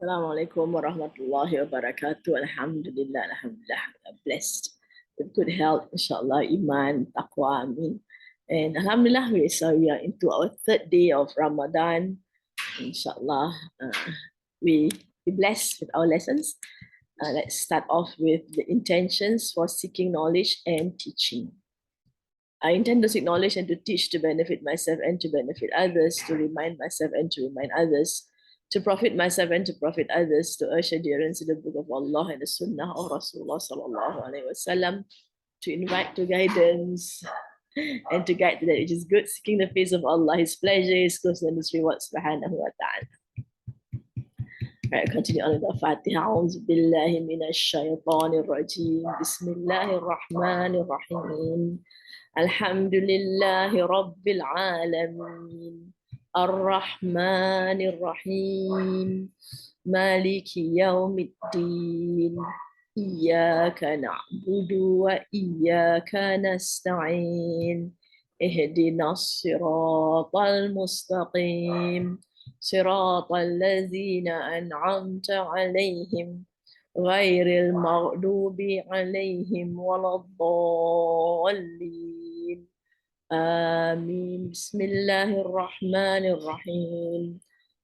Assalamualaikum warahmatullahi wabarakatuh. Alhamdulillah, alhamdulillah. I'm blessed with good health, inshallah, iman, taqwa, amin. And alhamdulillah, we are into our third day of Ramadan. Inshallah, we be blessed with our lessons. Let's start off with the intentions for seeking knowledge and teaching. I intend to seek knowledge and to teach to benefit myself and to benefit others, to remind myself and to remind others, to profit myself and to profit others, to urge adherence to the book of Allah and the Sunnah of Rasulullah sallallahu alaihi wasallam, to invite to guidance and to guide to that which is good, seeking the face of Allah, His pleasure, His closeness, and His reward, subhanahu wa ta'ala. Right, continue on with the Fatiha. A'udhu billahi minash shaitanir rajim. Bismillahir rahmanir rahim. Alhamdulillahi rabbil alamin. Ar-Rahmanir Rahim. Maliki yawmiddin. Iyyaka na'budu wa iyyaka nasta'in. Ihdinas siratal mustaqim. صراط الذين أنعمت عليهم غير المغضوب عليهم ولا الضالين آمين بسم الله الرحمن الرحيم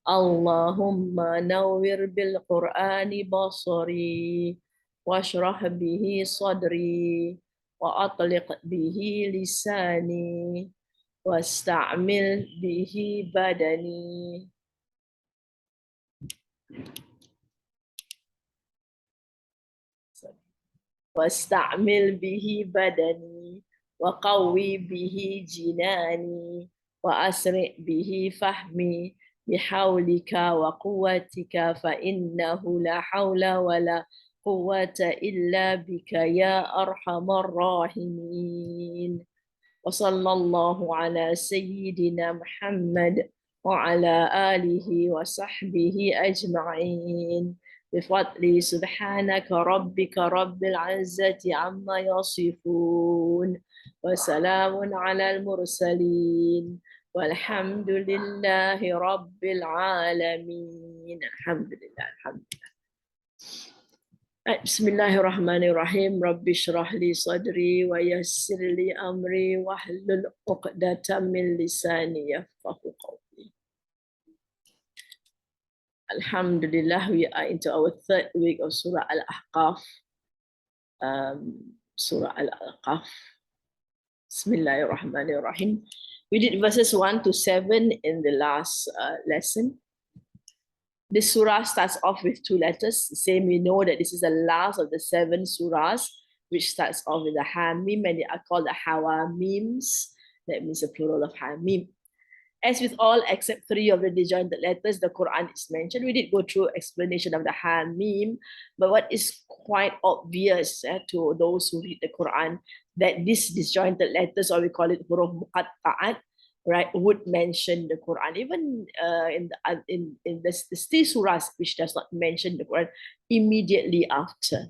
اللهم نور بالقرآن بصري واشرح به صدري وأطلق به لساني واستعمل به بدني واستعمل به بدني وقوي به جناني وأسرع به فهمي بحولك وقوتك فإنه لا حول ولا قوة إلا بك يا أرحم الراحمين وصلى الله على سيدنا محمد وعلى آله وصحبه أجمعين بفضل سبحانك ربك رب العزة عما يصفون وسلام على المرسلين والحمد لله رب العالمين الحمد لله الحمد لله Bismillahirrahmanirrahim. Rabbi shrah li sadri wa yassir li amri wahlul 'uqdatam min lisani yafqahu qawli. Alhamdulillah, we are into our third week of Surah Al-Ahqaf. Surah Al-Ahqaf. Bismillahirrahmanirrahim. We did verses 1 to 7 in the last lesson. This surah starts off with two letters. Same, we know that this is the last of the 7 surahs, which starts off with the Hamim, and they are called the Hawamims. That means the plural of Hamim. As with all except 3 of the disjointed letters, the Quran is mentioned. We did go through explanation of the Hamim, but what is quite obvious to those who read the Quran, that these disjointed letters, or we call it huruf muqatta'at, right, would mention the Quran. Even in the 3 surahs which does not mention the Quran immediately after.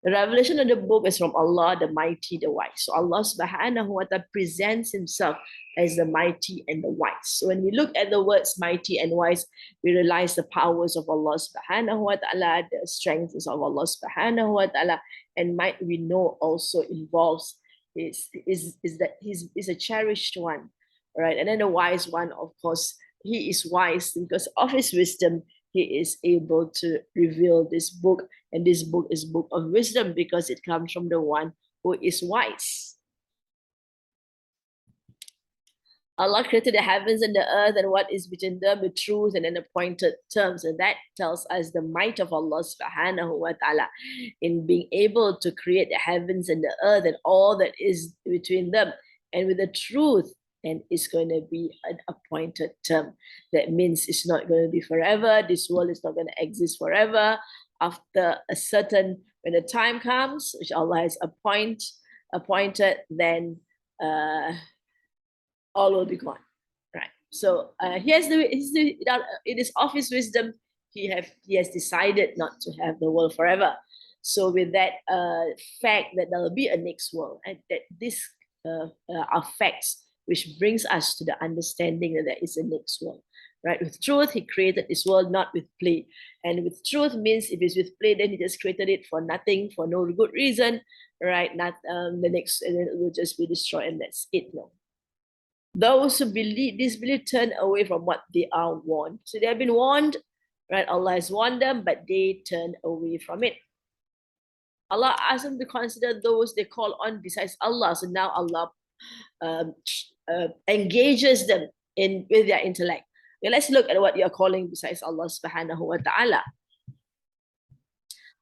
The revelation of the book is from Allah, the mighty, the wise. So Allah subhanahu wa ta'ala presents himself as the mighty and the wise. So when we look at the words mighty and wise, we realize the powers of Allah subhanahu wa ta'ala, the strengths of Allah subhanahu wa ta'ala, and might we know also involves is that he's a cherished one. Right, and then the wise one, of course, he is wise because of his wisdom. He is able to reveal this book, and this book is book of wisdom because it comes from the one who is wise. Allah created the heavens and the earth and what is between them with truth and in appointed terms. And that tells us the might of Allah subhanahu wa ta'ala in being able to create the heavens and the earth and all that is between them, and with the truth. And it's going to be an appointed term. That means it's not going to be forever. This world is not going to exist forever. After a certain, when the time comes, which Allah has appointed, then all will be gone. Right. So it is of his wisdom. He has decided not to have the world forever. So with that fact that there will be a next world, and that this are facts which brings us to the understanding that there is a next world. right? With truth, he created this world, not with play. And with truth means if it's with play, then he just created it for nothing, for no good reason, right? Not the next, and then it will just be destroyed, and that's it. No. Those who disbelieve turn away from what they are warned. So they have been warned, right? Allah has warned them, but they turn away from it. Allah asks them to consider those they call on besides Allah. So now Allah engages them with their intellect. Okay, let's look at what you're calling besides Allah subhanahu wa ta'ala.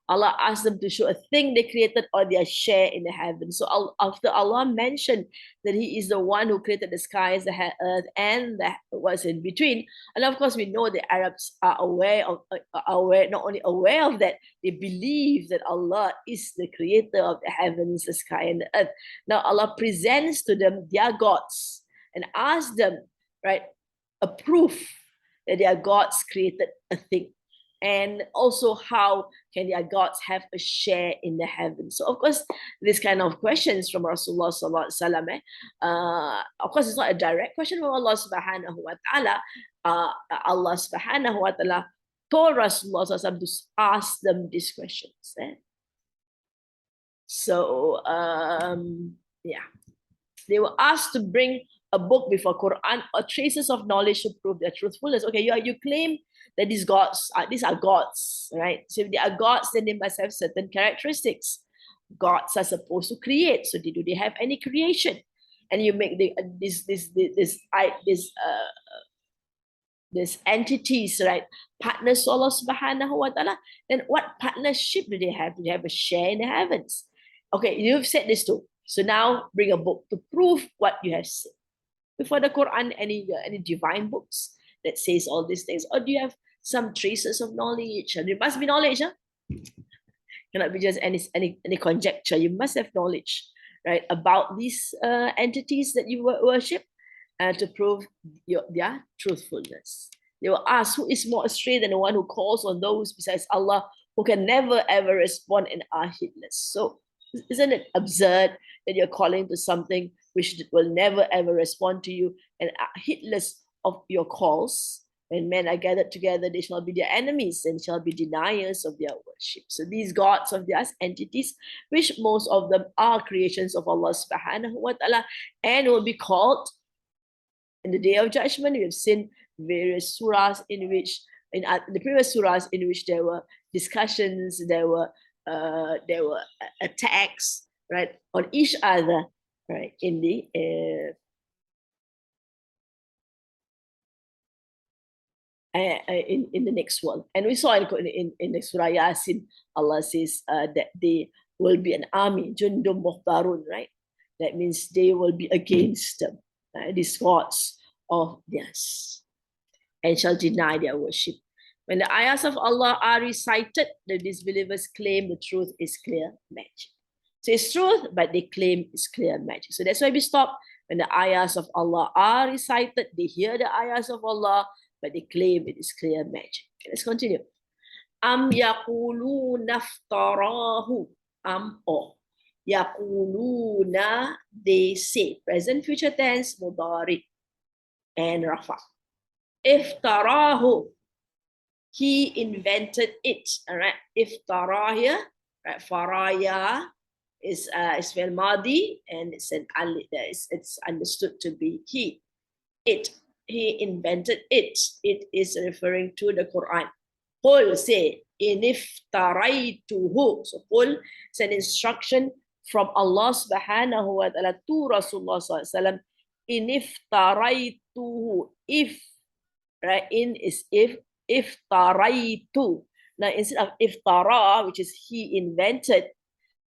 Allah asked them to show a thing they created or their share in the heavens. So after Allah mentioned that He is the one who created the skies, the earth, and what's in between, and of course we know the Arabs are not only aware of that, they believe that Allah is the creator of the heavens, the sky, and the earth. Now Allah presents to them their gods and asks them, right, a proof that their gods created a thing. And also, how can their gods have a share in the heavens? So, of course, this kind of questions from Rasulullah sallallahu alaihi wasallam. Of course, it's not a direct question from Allah subhanahu wa ta'ala. Allah subhanahu wa ta'ala told Rasulullah sallallahu alaihi wasallam to ask them these questions. So, yeah, they were asked to bring a book before Quran or traces of knowledge to prove their truthfulness. Okay, you claim that these are gods, right? So if they are gods, then they must have certain characteristics. Gods are supposed to create, so do they have any creation? And you make these entities, right, partners to Allah subhanahu wa ta'ala. Then what partnership do they have? Do they have a share in the heavens? Okay, you've said this too. So now bring a book to prove what you have said. Before the Quran, any divine books that says all these things? Or do you have some traces of knowledge? And there must be knowledge, huh? Cannot be just any conjecture. You must have knowledge, right, about these entities that you worship, to prove their truthfulness. They were asked, who is more astray than the one who calls on those besides Allah, who can never ever respond and are heedless? So isn't it absurd that you're calling to something which will never ever respond to you and are heedless of your calls? When men are gathered together, they shall be their enemies and shall be deniers of their worship. So these gods of theirs, entities, which most of them are creations of Allah subhanahu wa ta'ala, and will be called in the day of judgment. We have seen various surahs in which, in the previous surahs, in which there were discussions, there were attacks, right, on each other, right, in the in the next world. And we saw in the Surah Yasin, Allah says that they will be an army, Jundum Muhtarun, right? That means they will be against them, these gods of theirs, and shall deny their worship. When the ayahs of Allah are recited, the disbelievers claim the truth is clear magic. So it's truth, but they claim it's clear magic. So that's why we stop. When the ayahs of Allah are recited, they hear the ayahs of Allah, but they claim it is clear magic. Okay, let's continue. Am yaquluna iftarahu. Am or. Yaquluna, they say. Present, future tense, mudari, and rafa. Iftarahu. He invented it. All right. Iftara here, right? Faraya is spelled madi, and it's understood to be he. It. He invented it. It is referring to the Quran. Qul, say, iniftaraytuhu. So qul is an instruction from Allah subhanahu wa ta'ala to Rasulullah sallallahu alaihi wasallam. Iniftaraytuhu. If, right, in is if taraitu. Now instead of iftara, which is he invented,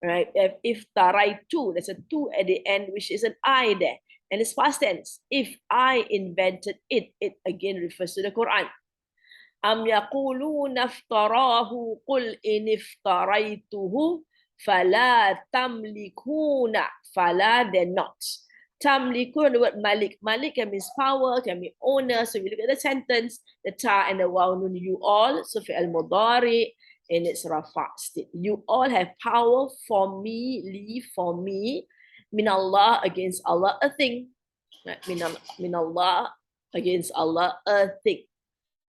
right? If taraitu, there's a tu at the end, which is an I there. And it's past tense. If I invented it, it again refers to the Quran. Am yaquluna iftarahu qul in iftaraytuhu fala tamlikuna. Fala, they're not. Tamlikun, the word malik. Malik can mean power, can mean owner. So if you look at the sentence, the ta and the waw nun, you all, so fi al-mudari, and it's rafa state. You all have power for me, leave for me, min Allah, against Allah, a thing. Min Allah, against Allah, a thing.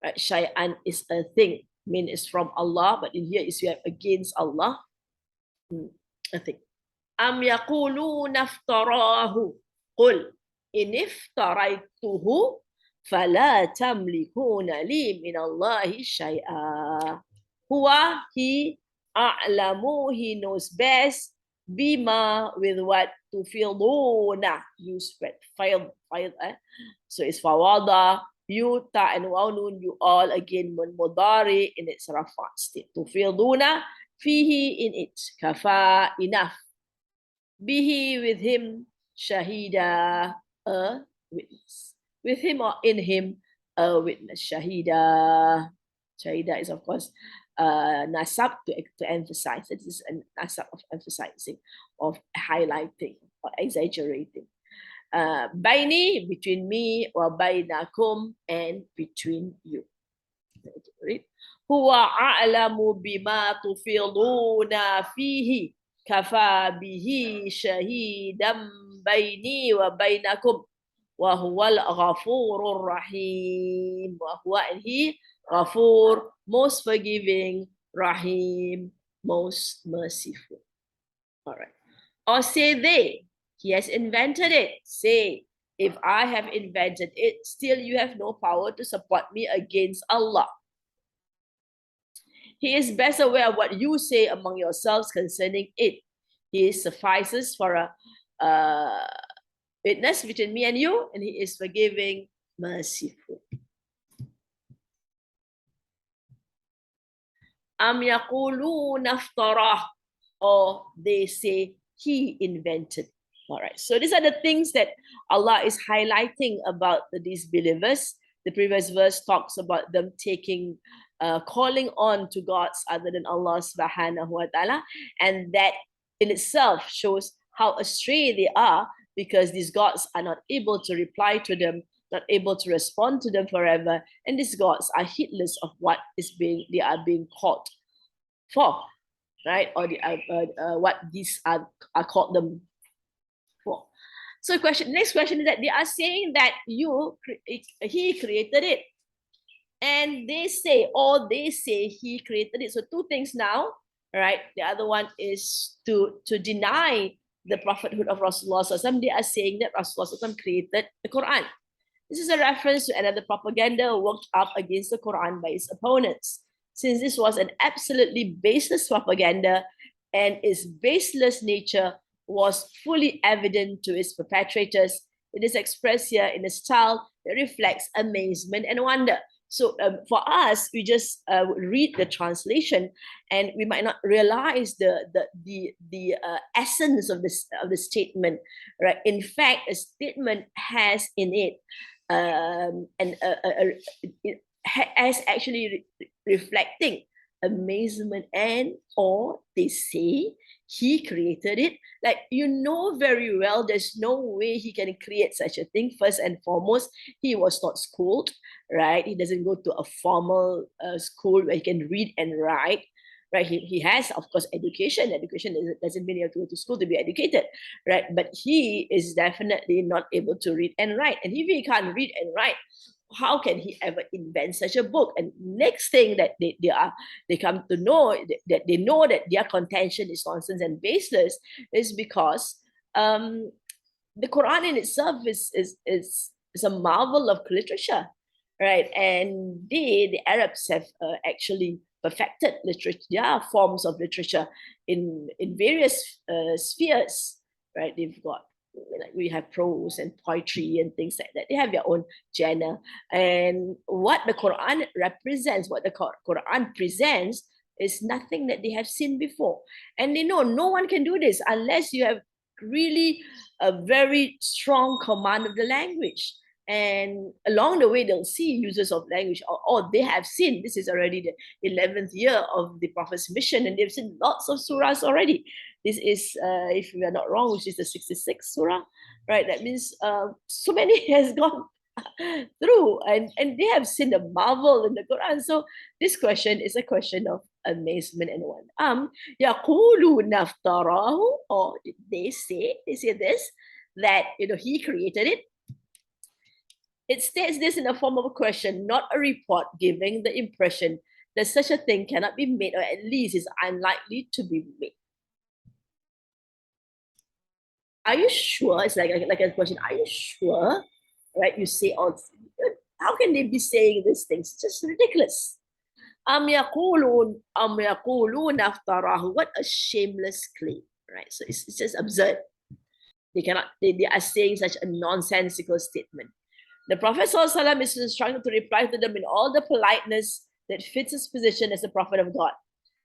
Right? Shay'an is a thing, mean it's from Allah, but in here is you have against Allah, a thing. Am yaquluna iftarahu qul in iftaraituhu fala tamlikuna li min Allahi shay'a. Huwa, he, a'lamu, he knows best, bima, with what, tufiduna, you spread, fail, so it's fawada, you, ta, and waw, nun, you all, again, mudari in its rafa state, tufiduna, fihi, in it, kafa, enough, bihi, with him, shahida, a witness, with him or in him, a witness, shahida. Shahida is, of course, nasab to emphasize. It is a nasab of emphasizing, of highlighting or exaggerating. Baini, between me, or bainakum, and between you. Huwa a'lamu bima tufiduna fihi kafa bihi shahidan baini wa bainakum wa huwal ghafurur rahim. Wa huwa, and he, Ghafur, most forgiving, Rahim, most merciful. All right. Or say they, he has invented it. Say, if I have invented it, still you have no power to support me against Allah. He is best aware of what you say among yourselves concerning it. He suffices for a witness between me and you, and he is forgiving, merciful. Am yaquluna iftarah, or they say he invented. All right, so these are the things that Allah is highlighting about the disbelievers. The previous verse talks about them taking, calling on to gods other than Allah subhanahu wa ta'ala, and that in itself shows how astray they are, because these gods are not able to reply to them, not able to respond to them forever, and these gods are heedless of what they are being called for, right? Or what these are called them for. So next question is that they are saying that he created it, and they say he created it. So two things now, right? The other one is to deny the prophethood of Rasulullah. They are saying that Rasulullah created the Quran. This is a reference to another propaganda worked up against the Quran by its opponents. Since this was an absolutely baseless propaganda, and its baseless nature was fully evident to its perpetrators, it is expressed here in a style that reflects amazement and wonder. So for us, we just read the translation, and we might not realize the essence of the statement. Right? In fact, a statement has in it as actually reflecting amazement and awe. They say he created it. Like, you know very well, there's no way he can create such a thing. First and foremost, he was not schooled, right? He doesn't go to a formal school where he can read and write, right? He has, of course, education. Education doesn't mean you have to go to school to be educated, right? But he is definitely not able to read and write. And if he can't read and write, how can he ever invent such a book? And next thing that they come to know, that they know that their contention is nonsense and baseless, is because the Quran in itself is a marvel of literature, right? And the Arabs have actually perfected literature, their forms of literature in various spheres, right? They've got, like, we have prose and poetry and things like that. They have their own genre. And what the Quran represents, what the Quran presents, is nothing that they have seen before. And they know no one can do this unless you have really a very strong command of the language. And along the way, they'll see uses of language, or they have seen, this is already the 11th year of the Prophet's mission, and they've seen lots of surahs already. This is, if we are not wrong, which is the 66th surah, right? That means so many has gone through, and they have seen the marvel in the Quran. So this question is a question of amazement and wonder. Yaquluna iftarahu, or they say this, that he created it. It states this in the form of a question, not a report, giving the impression that such a thing cannot be made, or at least is unlikely to be made. Are you sure? It's like a question. Are you sure? Right? You say all. How can they be saying these things? It's just ridiculous. What a shameless claim, right? So it's just absurd. They are saying such a nonsensical statement. The Prophet ﷺ is instructed to reply to them in all the politeness that fits his position as a prophet of God,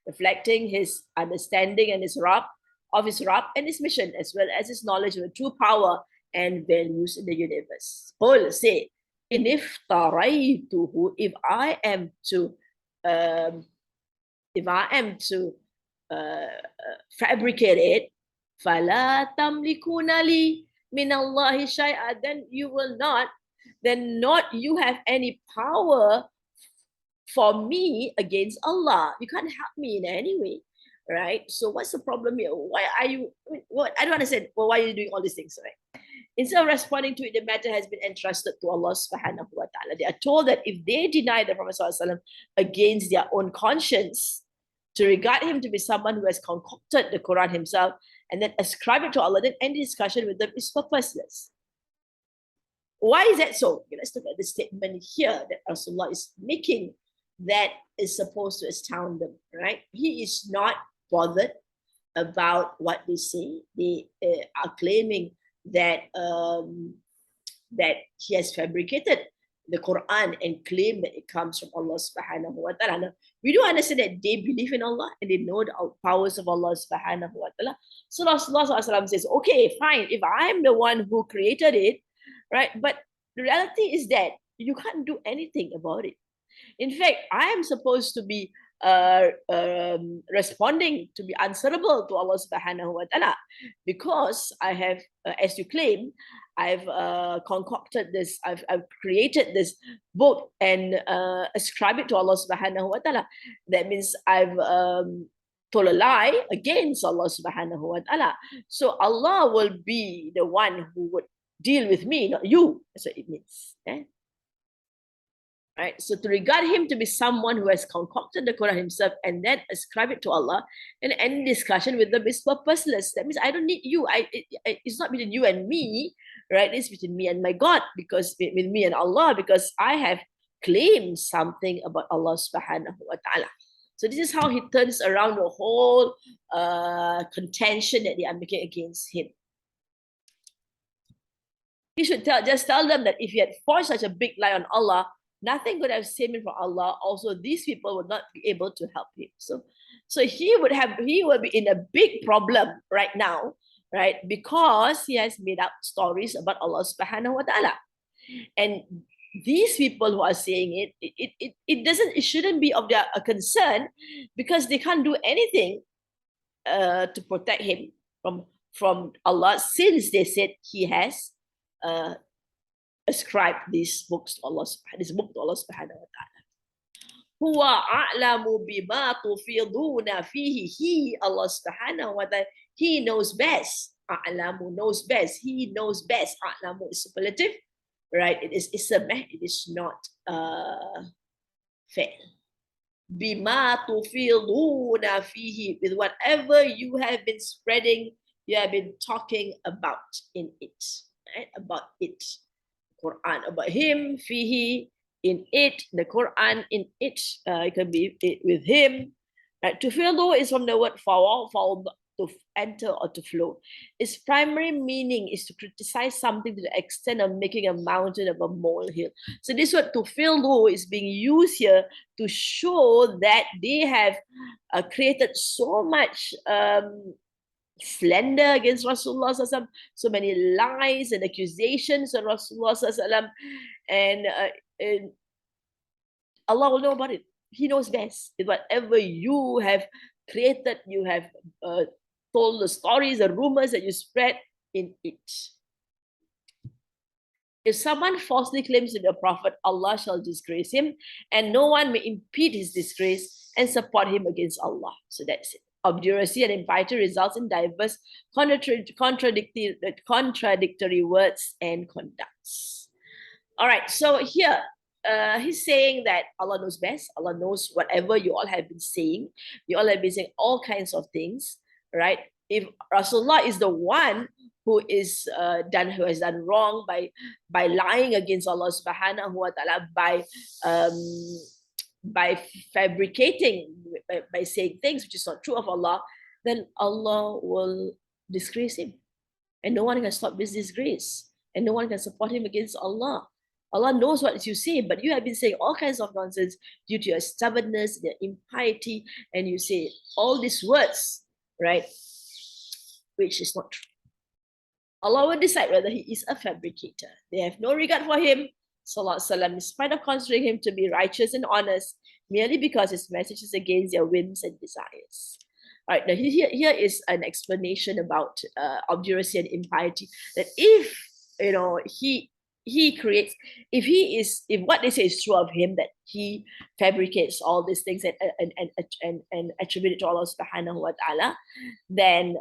reflecting his understanding and his Rabb and his mission, as well as his knowledge of the true power and values in the universe. Paul say, if I am to fabricate it, فَلَا تَمْلِكُونَ لِي مِنَ اللَّهِ شَيْئًا, then you will not, then not you have any power for me against Allah. You can't help me in any way, right? So what's the problem here? Why are you, what, I don't understand, well, why are you doing all these things, right? Instead of responding to it, the matter has been entrusted to Allah subhanahu wa ta'ala. They are told that if they deny the Prophet ﷺ against their own conscience, to regard him to be someone who has concocted the Quran himself and then ascribe it to Allah, then any discussion with them is purposeless. Why is that so? Okay, let's look at the statement here that Rasulullah is making that is supposed to astound them, right? He is not bothered about what they say. They are claiming that that he has fabricated the Quran and claim that it comes from Allah subhanahu wa ta'ala. We do understand that they believe in Allah and they know the powers of Allah subhanahu wa ta'ala. So Rasulullah says, okay, fine, if I'm the one who created it, right? But the reality is that you can't do anything about it. In fact, I am supposed to be responding, to be answerable to Allah subhanahu wa ta'ala, because I have, as you claim, I've concocted this, I've created this book and ascribed it to Allah subhanahu wa ta'ala. That means I've told a lie against Allah subhanahu wa ta'ala. So Allah will be the one who would deal with me, not you. That's what it means. Right? So to regard him to be someone who has concocted the Quran himself and then ascribe it to Allah, and any discussion with them is purposeless. That means I don't need you. It's not between you and me, right? It's between me and my God, because with me and Allah, because I have claimed something about Allah subhanahu wa ta'ala. So this is how he turns around the whole contention that they are making against him. He should just tell them that if he had forged such a big lie on Allah, nothing could have saved him from Allah. Also, these people would not be able to help him. So he will be in a big problem right now, right? Because he has made up stories about Allah subhanahu wa ta'ala. And these people who are saying it shouldn't be of their concern, because they can't do anything to protect him from Allah, since they said he has ascribe these books to Allah, this book to Allah subhanahu wa ta'ala. Huwa a'lamu bima tufiduna fihi. He, Allah subhanahu wa ta'ala, he knows best. A'lamu, knows best. He knows best. A'lamu is superlative, right? It is ismah, it is not fail. Bima tufiduna fihi, with whatever you have been spreading, you have been talking about in it, right? About it. Quran, about him, fihi, in it, the Quran, in it, it can be it with him. Right? To fill is from the word fall, to enter or to flow. Its primary meaning is to criticize something to the extent of making a mountain of a molehill. So this word to fill is being used here to show that they have created so much slander against Rasulullah SAW, so many lies and accusations on Rasulullah SAW, and Allah will know about it. He knows best. Whatever you have created, you have told the stories, the rumors that you spread in it. If someone falsely claims to be a prophet, Allah shall disgrace him, and no one may impede his disgrace and support him against Allah. So that's it. Obduracy and impiety results in diverse contradictory words and conducts. All right, so here he's saying that Allah knows best. Allah knows whatever you all have been saying. You all have been saying all kinds of things, right? If Rasulullah is the one who who has done wrong by lying against Allah subhanahu wa ta'ala, um, by fabricating, by saying things which is not true of Allah, then Allah will disgrace him. And no one can stop this disgrace. And no one can support him against Allah. Allah knows what you say, but you have been saying all kinds of nonsense due to your stubbornness, your impiety, and you say all these words, right? Which is not true. Allah will decide whether he is a fabricator. They have no regard for him, sallallahu alaihi wasallam, in spite of considering him to be righteous and honest, merely because his message is against their whims and desires. All right, now here is an explanation about obduracy and impiety. That if he creates, if what they say is true of him, that he fabricates all these things and attribute it to Allah subhanahu wa ta'ala, then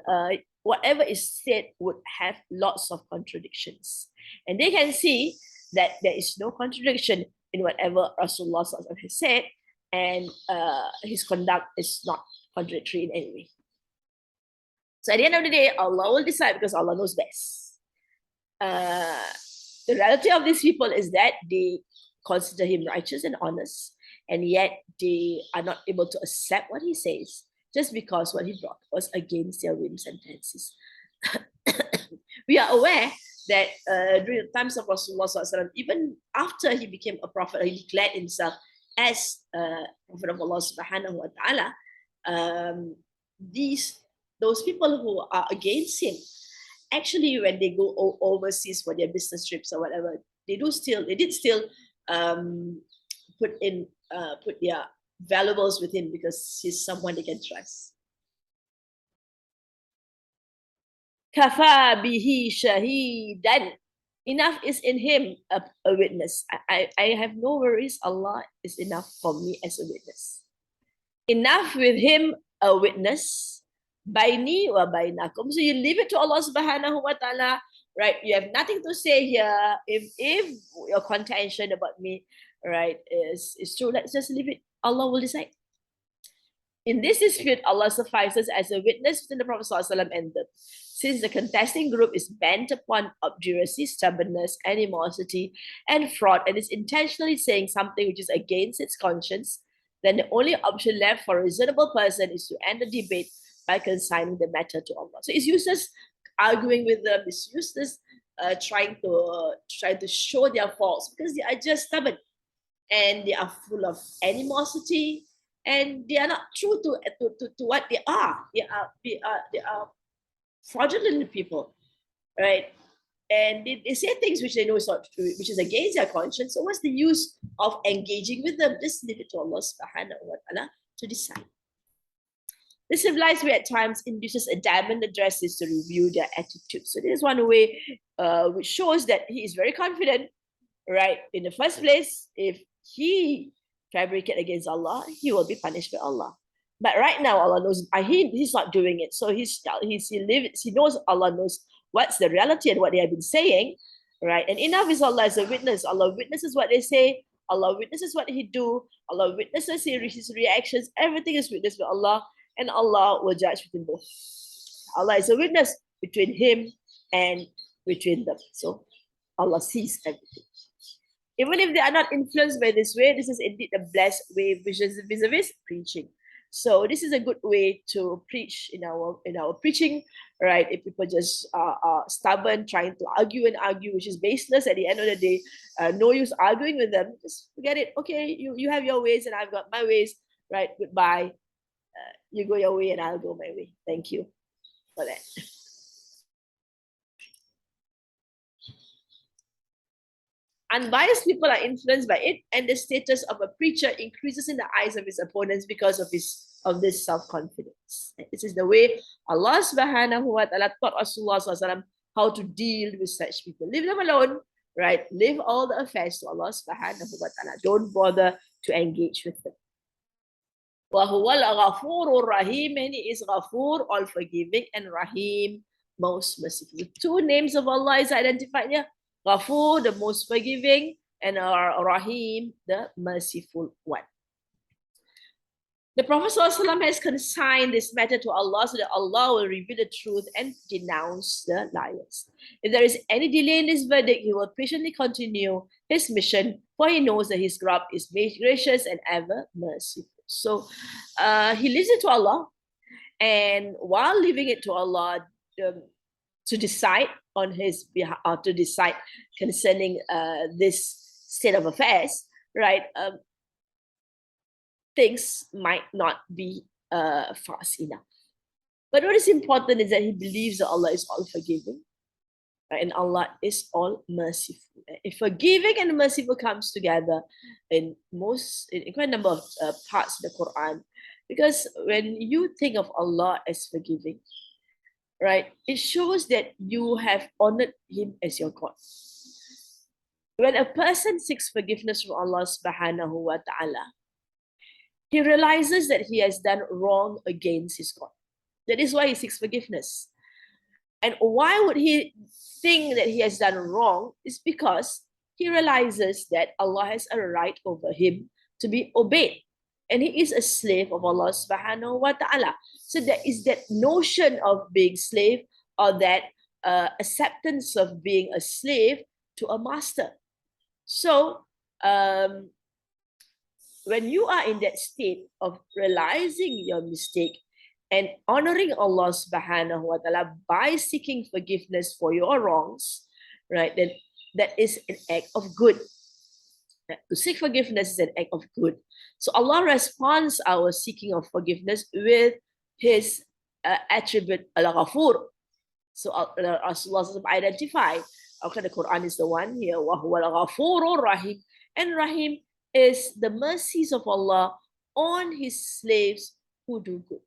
whatever is said would have lots of contradictions. And they can see that there is no contradiction in whatever Rasulullah has said, and his conduct is not contradictory in any way. So at the end of the day, Allah will decide because Allah knows best. The reality of these people is that they consider him righteous and honest, and yet they are not able to accept what he says just because what he brought was against their whims and fancies. We are aware that during the times of Rasulullah, even after he became a prophet, he declared himself as a prophet of Allah subhanahu wa ta'ala, those people who are against him, actually, when they go overseas for their business trips or whatever, they did still put their valuables with him because he's someone they can trust. Kafa bihi shahidan. Enough is in him a witness. I have no worries. Allah is enough for me as a witness. Enough with him a witness. Baini wa bainakum. So you leave it to Allah subhanahu wa ta'ala, right? You have nothing to say here. If your contention about me, right, is true, let's just leave it. Allah will decide. In this dispute, Allah suffices as a witness between the Prophet ﷺ and them. Since the contesting group is bent upon obduracy, stubbornness, animosity, and fraud, and is intentionally saying something which is against its conscience, then the only option left for a reasonable person is to end the debate by consigning the matter to Allah. So it's useless arguing with them. It's useless trying to show their faults because they are just stubborn and they are full of animosity and they are not true to what they are. They are fraudulent people, right? And they say things which they know is not true, which is against their conscience. So what's the use of engaging with them? Just leave it to Allah subhanahu wa ta'ala to decide. The civilized way at times induces a diamond addresses to review their attitude. So this is one way which shows that he is very confident, right? In the first place, if he fabricated against Allah, he will be punished by Allah. But right now, Allah knows he's not doing it. So he knows Allah knows what's the reality and what they have been saying, right? And enough is Allah as a witness. Allah witnesses what they say. Allah witnesses what he do. Allah witnesses his reactions. Everything is witnessed by Allah, and Allah will judge between both. Allah is a witness between him and between them. So Allah sees everything. Even if they are not influenced by this way, this is indeed a blessed way vis-a-vis preaching. So this is a good way to preach in our preaching, right? If people just are stubborn, trying to argue, which is baseless at the end of the day, no use arguing with them. Just forget it. Okay, you have your ways and I've got my ways, right? Goodbye. You go your way and I'll go my way. Thank you for that. Unbiased people are influenced by it, and the status of a preacher increases in the eyes of his opponents because of this self-confidence. This is the way Allah subhanahu wa ta'ala taught Rasulullah sallallahu how to deal with such people. Leave them alone, right? Leave all the affairs to Allah subhanahu wa ta'ala. Don't bother to engage with them. وَهُوَ الْغَفُورُ الرَّحِيمُ, and he is Ghafur, all forgiving, and Rahim, most merciful. The two names of Allah is identified here. Ghafur, the most forgiving, and Rahim, the merciful one. The Prophet ﷺ has consigned this matter to Allah so that Allah will reveal the truth and denounce the liars. If there is any delay in this verdict, he will patiently continue his mission, for he knows that his Rabb is gracious and ever merciful. So he leaves it to Allah, and while leaving it to Allah to decide on his behalf, or to decide concerning this state of affairs, right? Things might not be fast enough. But what is important is that he believes that Allah is all forgiving, right? And Allah is all merciful. If forgiving and merciful comes together in quite a number of parts of the Quran, because when you think of Allah as forgiving, right, it shows that you have honored him as your God. When a person seeks forgiveness from Allah subhanahu wa ta'ala, he realizes that he has done wrong against his God. That is why he seeks forgiveness. And why would he think that he has done wrong? Is because he realizes that Allah has a right over him to be obeyed. And he is a slave of Allah subhanahu wa ta'ala. So there is that notion of being slave, or that acceptance of being a slave to a master. So when you are in that state of realizing your mistake and honoring Allah subhanahu wa ta'ala by seeking forgiveness for your wrongs, right, then that is an act of good. To seek forgiveness is an act of good. So Allah responds our seeking of forgiveness with his attribute al-Ghafur. So Rasulullah identified, okay, the Quran is the one here, وَهُوَ الْغَفُورُ Rahim. And Rahim is the mercies of Allah on his slaves who do good.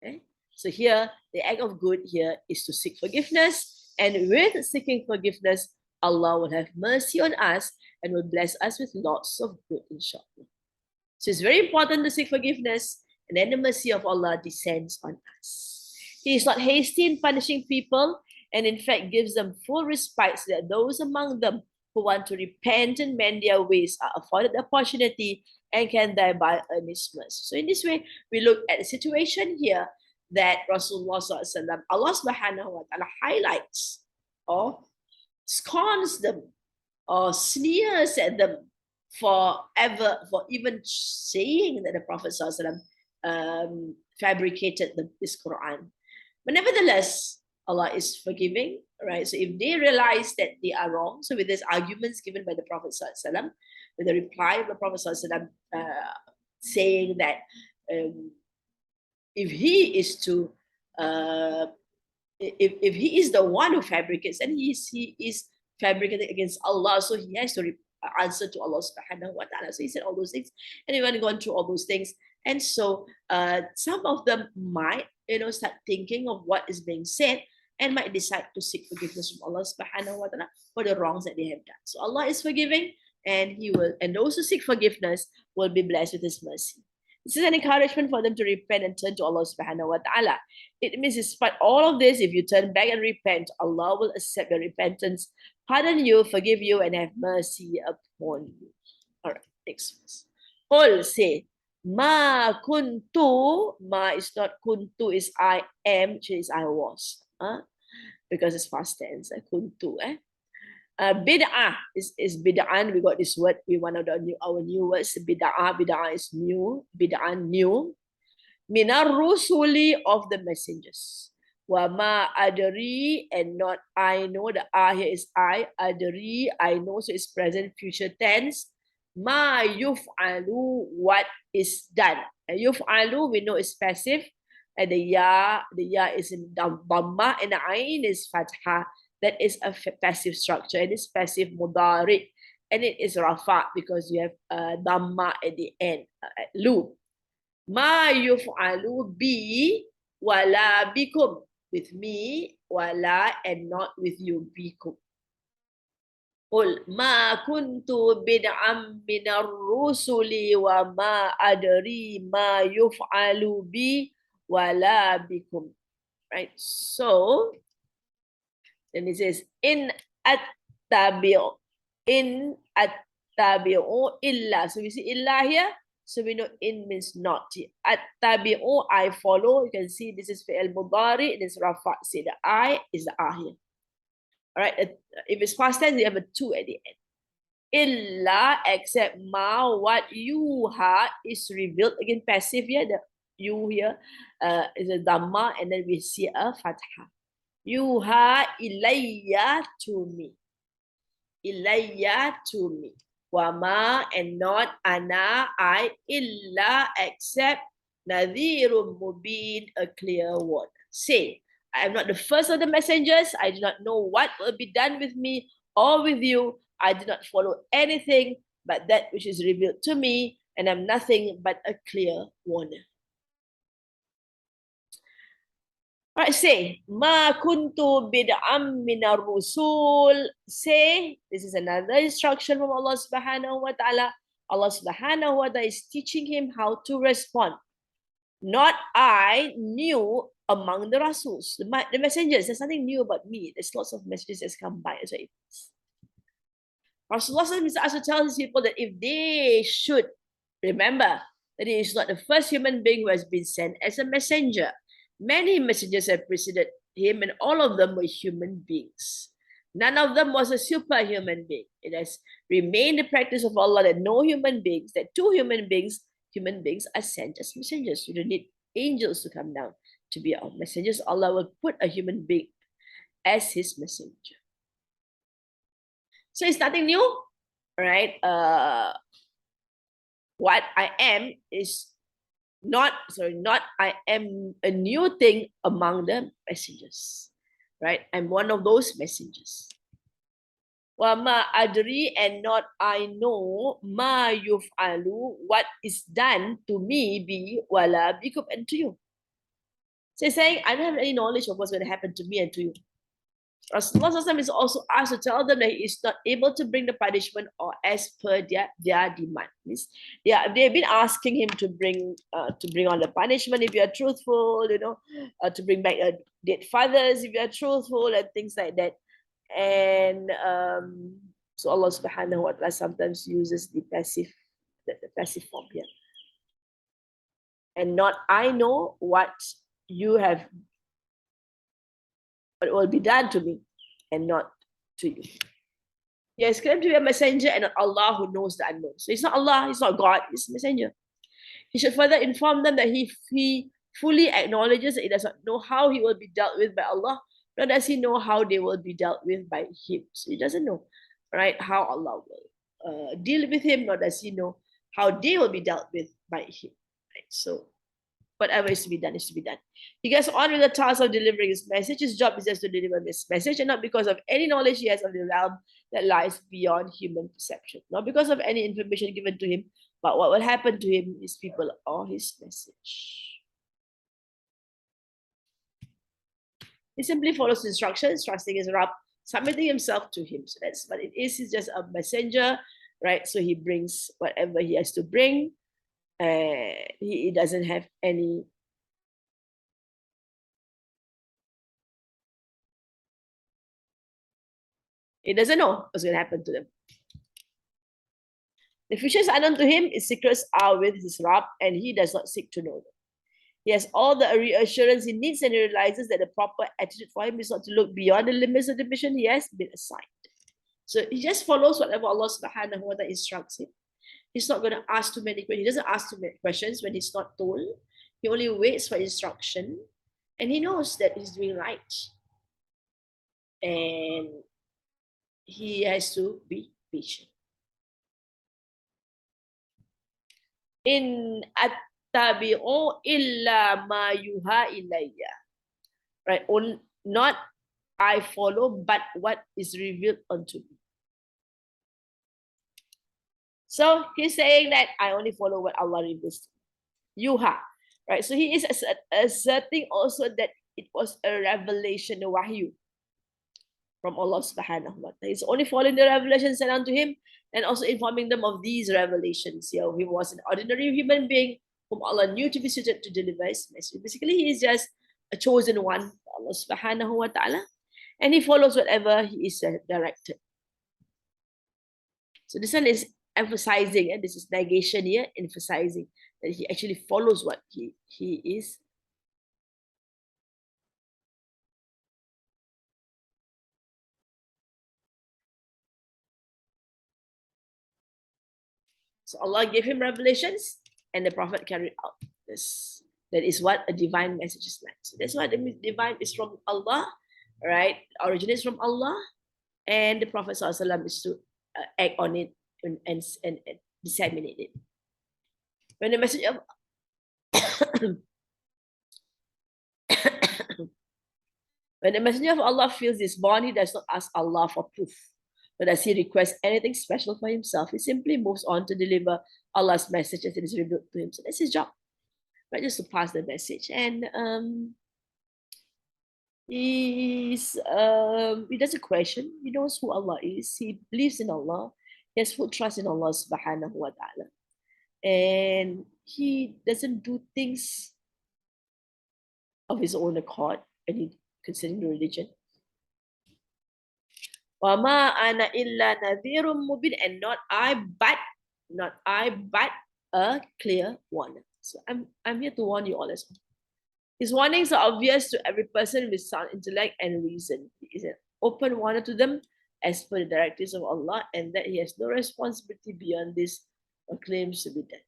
Okay? So here, the act of good here is to seek forgiveness, and with seeking forgiveness, Allah will have mercy on us and will bless us with lots of good, inshallah. So it's very important to seek forgiveness, and then the mercy of Allah descends on us. He is not hasty in punishing people, and in fact gives them full respite so that those among them who want to repent and mend their ways are afforded the opportunity and can thereby earn his mercy. So in this way, we look at the situation here that Rasulullah SAW, Allah subhanahu wa ta'ala highlights or scorns them or sneers at them for even saying that the Prophet SAW fabricated this Quran. But nevertheless, Allah is forgiving, right? So if they realize that they are wrong, so with these arguments given by the Prophet ﷺ, with the reply of the Prophet ﷺ saying that if he is to, if he is the one who fabricates, and he is fabricating against Allah, so he has to answer to Allah subhanahu wa ta'ala. So he said all those things, and he went through all those things. And so some of them might, start thinking of what is being said and might decide to seek forgiveness from Allah subhanahu wa ta'ala for the wrongs that they have done. So Allah is forgiving, and those who seek forgiveness will be blessed with his mercy. This is an encouragement for them to repent and turn to Allah subhanahu wa ta'ala. It means despite all of this, if you turn back and repent, Allah will accept your repentance, pardon you, forgive you, and have mercy upon you. All right, next verse. Qul, say, Ma kuntu, ma is not kuntu, is I am, which is I was. Because it's past tense, kuntu. Bid'ah is bid'an. We got this word. One of our new words. Bid'ah. Bid'ah is new. Bid'an, new. Minar rusuli, of the messengers. Wa ma adri, and not I know. The here is I. Adri, I know. So it's present, future tense. Ma yuf'alu, what is done. Yuf'alu, we know is passive. And the ya is in dhamma, and the ain is fathah. That is a passive structure, and it's passive mudari, and it is rafa because you have dhamma at the end, lu. Ma yuf'alu bi wala bikum, with me, wala, and not with you, bikum. Qul ma kuntu bid'am minar rusuli wa ma adri ma yuf'alu bi wala bikum. Right? So then it says, in attabi'u. In attabi'u illa. So we see illa here. So we know in means not. Attabi'u, I follow. You can see this is fi'il mudari. It is rafa. See the I is the ah here. All right. If it's past tense, you have a two at the end. Illa, except ma, what yuha is revealed. Again, passive here. The you here is a dhamma, and then we see a fatha. Yuha ilayya, to me. Ilayya, to me. Wama, and not ana, I, illa, except nadhirun mubin, a clear word. Say, I am not the first of the messengers. I do not know what will be done with me or with you. I do not follow anything but that which is revealed to me, and I'm nothing but a clear warner. All right, say, ma kuntu bid'am minar rusul. Say, this is another instruction from Allah subhanahu wa ta'ala. Allah subhanahu wa ta'ala is teaching him how to respond. Not I new among the Rasuls, the messengers. There's nothing new about me. There's lots of messages that's come by. So Rasulullah is asked to tell his people that if they should remember that he is not the first human being who has been sent as a messenger. Many messengers have preceded him, and all of them were human beings. None of them was a superhuman being. It has remained the practice of Allah that no human beings, that two human beings are sent as messengers. You don't need angels to come down to be our messengers. Allah will put a human being as his messenger. So it's nothing new, right? What I am is not I am a new thing among the messengers, right? I'm one of those messengers. Wama adri, and not I know ma yuf'alu, what is done to me, be wala bikum, and to you. So he's saying, I don't have any knowledge of what's going to happen to me and to you. Rasulullah is also asked to tell them that he is not able to bring the punishment or as per their demand. Means they've been asking him to bring on the punishment if you are truthful, to bring back dead fathers if you are truthful, and things like that. And so Allah subhanahu wa ta'ala sometimes uses the passive form here. And not I know what you have, what will be done to me and not to you. Yes, claimed to be a messenger and not Allah who knows the unknown. So it's not Allah, it's not God, it's a messenger. He should further inform them that he fully acknowledges that he does not know how he will be dealt with by Allah, nor does he know how they will be dealt with by him. So he doesn't know, right, how Allah will deal with him, nor does he know how they will be dealt with by him. Right? So whatever is to be done is to be done. He gets on with the task of delivering his message. His job is just to deliver this message, and not because of any knowledge he has of the realm that lies beyond human perception. Not because of any information given to him, but what will happen to him, his people, or his message. He simply follows instructions, trusting his Rabb, submitting himself to him. So that's what it is. He's just a messenger, right? So he brings whatever he has to bring. He doesn't have any he doesn't know what's going to happen to them. The future is unknown to him, his secrets are with his Rabb, and he does not seek to know them. He has all the reassurance he needs, and he realizes that the proper attitude for him is not to look beyond the limits of the mission he has been assigned. So he just follows whatever Allah subhanahu wa ta'ala instructs him. He's not going to ask too many questions. He doesn't ask too many questions when he's not told. He only waits for instruction, and he knows that he's doing right. And he has to be patient. In attabi'u illa ma yuha ilayya. Right? Not I follow, but what is revealed unto me. So he's saying that I only follow what Allah reveals. Yuha. Right? So he is asserting also that it was a revelation, a wahyu from Allah subhanahu wa ta'ala. He's only following the revelations sent unto him and also informing them of these revelations. He was an ordinary human being whom Allah knew to be suited to deliver his message. Basically, he is just a chosen one, Allah subhanahu wa ta'ala, and he follows whatever he is directed. So this one is emphasizing, and this is negation here, emphasizing that he actually follows what he is. So Allah gave him revelations, and the Prophet carried out this. That is what a divine message is like. So that's why the divine is from Allah, right? Originates from Allah, and the Prophet ﷺ is to act on it and disseminate it. When the message of when the messenger of Allah feels this bond, he does not ask Allah for proof, nor does he request anything special for himself. He simply moves on to deliver Allah's message as it is revealed to him. So that's his job, right? Just to pass the message. And he doesn't question. He knows who Allah is. He believes in Allah. He has full trust in Allah subhanahu wa ta'ala. And he doesn't do things of his own accord, and he considering the religion. Wama ana illa nadhirun mubin, and not I but a clear warner. So I'm here to warn you all as well. His warnings are obvious to every person with sound intellect and reason. He is an open warner to them as per the directives of Allah, and that he has no responsibility beyond this or claims to be done.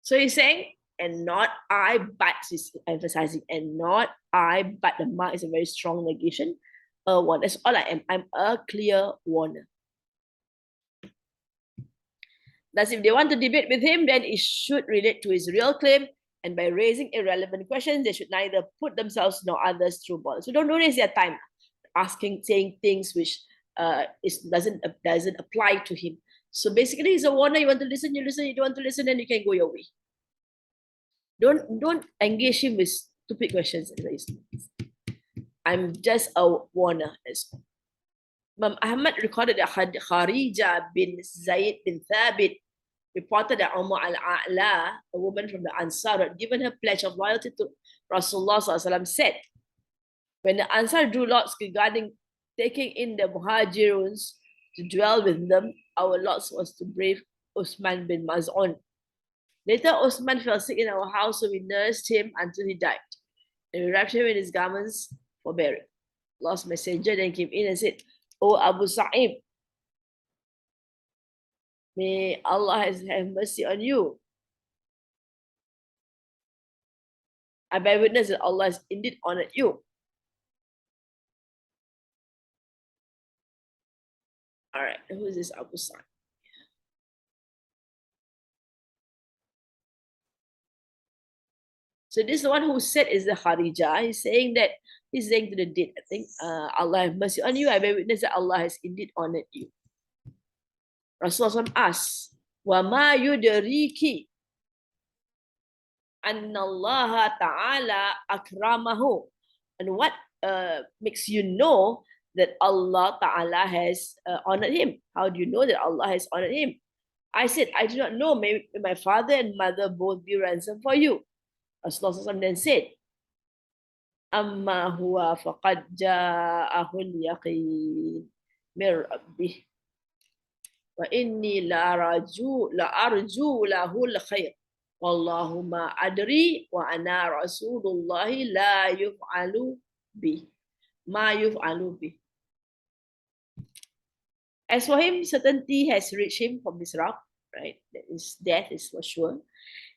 So he's saying, and not I, but he's emphasizing, and not I, but the ma is a very strong negation. One, that's all I am. I'm a clear warner. Thus, if they want to debate with him, then it should relate to his real claim. And by raising irrelevant questions, they should neither put themselves nor others through bother. So don't waste their time saying things which doesn't apply to him. So basically, he's a warner. You want to listen, you listen. You don't want to listen, then you can go your way. Don't engage him with stupid questions. I'm just a warner. Imam Ahmad recorded that Kharija bin Zayd bin Thabit reported that al-A'la, a woman from the Ansar, had given her pledge of loyalty to Rasulullah SAW, said, when the Ansar drew lots regarding taking in the Muhajiruns to dwell with them, our lots was to brave Uthman bin Maz'un. Later, Uthman fell sick in our house, so we nursed him until he died. And we wrapped him in his garments for burial. Allah's messenger then came in and said, O Abu Sa'ib, may Allah have mercy on you. I bear witness that Allah has indeed honored you. All right, who is this Abu Sa'ib? So this is the one who said is the Kharija. He's saying to the dead, I think, Allah have mercy on you. I bear witness that Allah has indeed honored you. Rasulullah asked, wa ma yudriki anna Allah ta'ala akramahu. And what makes you know that Allah ta'ala has honored him? How do you know that Allah has honored him? I said, I do not know. Maybe my father and mother both be ransom for you. Rasulullah then said, Amma huwa faqad ja'ahu al-yaqeen min rabbih. Wa inni la arju lahu al-khair. Wallahu ma adri wa ana Rasulullah la yuf'alu bi. Ma yuf'alu bi. As for him, certainty has reached him from his Rabb, right? That his death is for sure.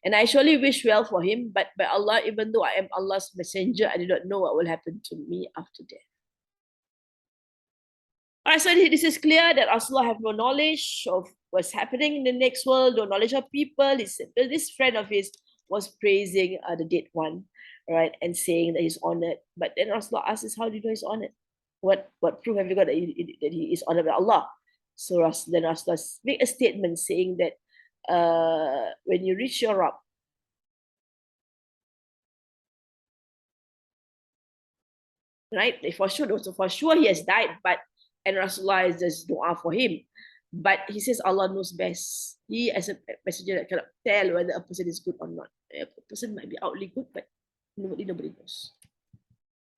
And I surely wish well for him, but by Allah, even though I am Allah's messenger, I do not know what will happen to me after death. All right, so this is clear that Rasulullah have no knowledge of what's happening in the next world, no knowledge of people. This friend of his was praising the dead one, right, and saying that he's honored. But then Rasulullah asks, how do you know he's honored? What proof have you got that he is honored by Allah? So then Rasulullah make a statement saying that when you reach your Rabb, right? For sure he has died, and Rasulullah is just dua for him. But he says Allah knows best. He, as a messenger, cannot tell whether a person is good or not. A person might be outly good, but Nobody knows.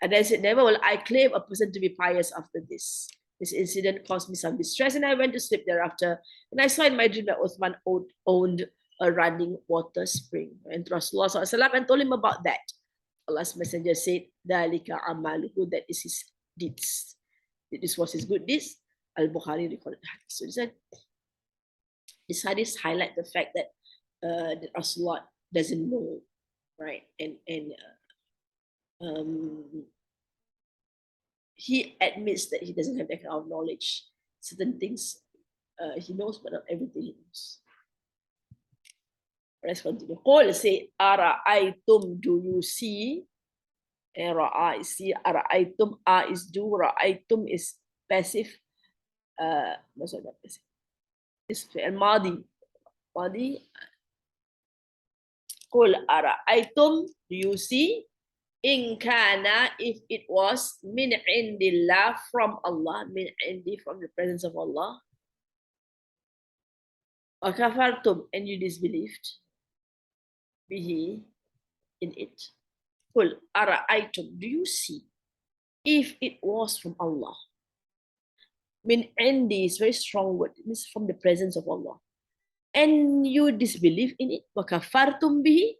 And I said, never will I claim a person to be pious after this. This incident caused me some distress, and I went to sleep thereafter. And I saw in my dream that Uthman owned a running water spring. And Rasulullah SAW and told him about that. Allah's messenger said, Dalika amaluhu, that is his deeds. This was his good deeds. Al-Bukhari recorded hadith. So he said, this hadith highlight the fact that Rasulullah doesn't know, right? And he admits that he doesn't have that kind of knowledge. Certain things he knows, but not everything he knows. Let's continue. Qul, say, Ara'aytum, do you see? Ra'a, see, Ara'aytum, is do, Ra'aytum is passive. What's that passive? It's al-madi. Madi. Qul, Ara'aytum, do you see? In kana, if it was min indillah, from Allah, min indi, from the presence of Allah, wa kafartum, and you disbelieved bihi, in it. Qul ara'aytum, do you see, if it was from Allah? Min indi is very strong word, it means from the presence of Allah, and you disbelieve in it. Wa kafartum bihi,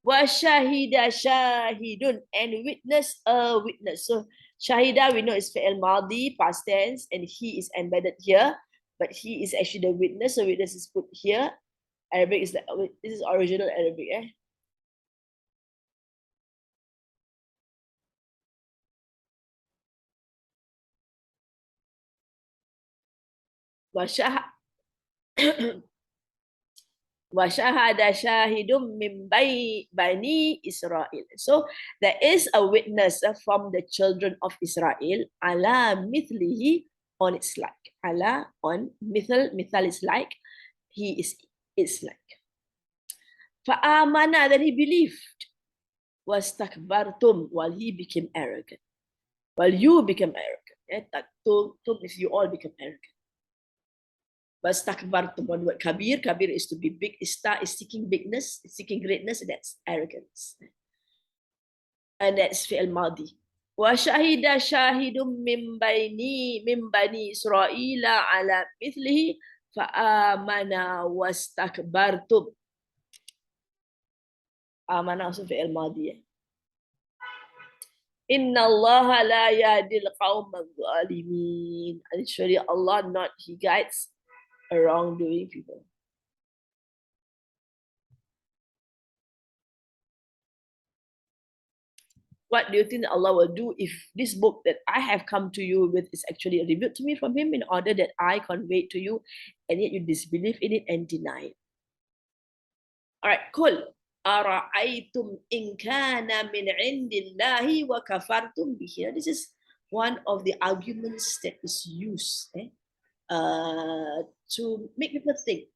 wa shahida shahidun, and witness a witness. So shahida, we know, is fi'il madi, past tense, and he is embedded here, but he is actually the witness. So witness is put here. Arabic is like, this is original Arabic, Washahada shahidum min bani Israel. So there is a witness from the children of Israel, ala mithlihi, on its like. Ala, on, mithal is like, he is its like. Fa'amana, then he believed. Wastakbartum, while he became arrogant. While you become arrogant. Taktum is you all become arrogant. Wastakbartum, one word kabir. Kabir is to be big. Ista is seeking bigness, seeking greatness, and that's arrogance. And that's fi'al madi. Wa shahida shahidum min bani Israila ala mithlihi fa'amana wastakbartum. Amana also fi'al madi. Inna Allah la yahdil qawm al-zalimin. And surely Allah not, he guides a wrongdoing people. What do you think Allah will do if this book that I have come to you with is actually revealed to me from him in order that I convey it to you, and yet you disbelieve in it and deny it? All right, cool. Ara'aytum in kana min indillahi wa kafartum bihi. This is one of the arguments that is used to make people think,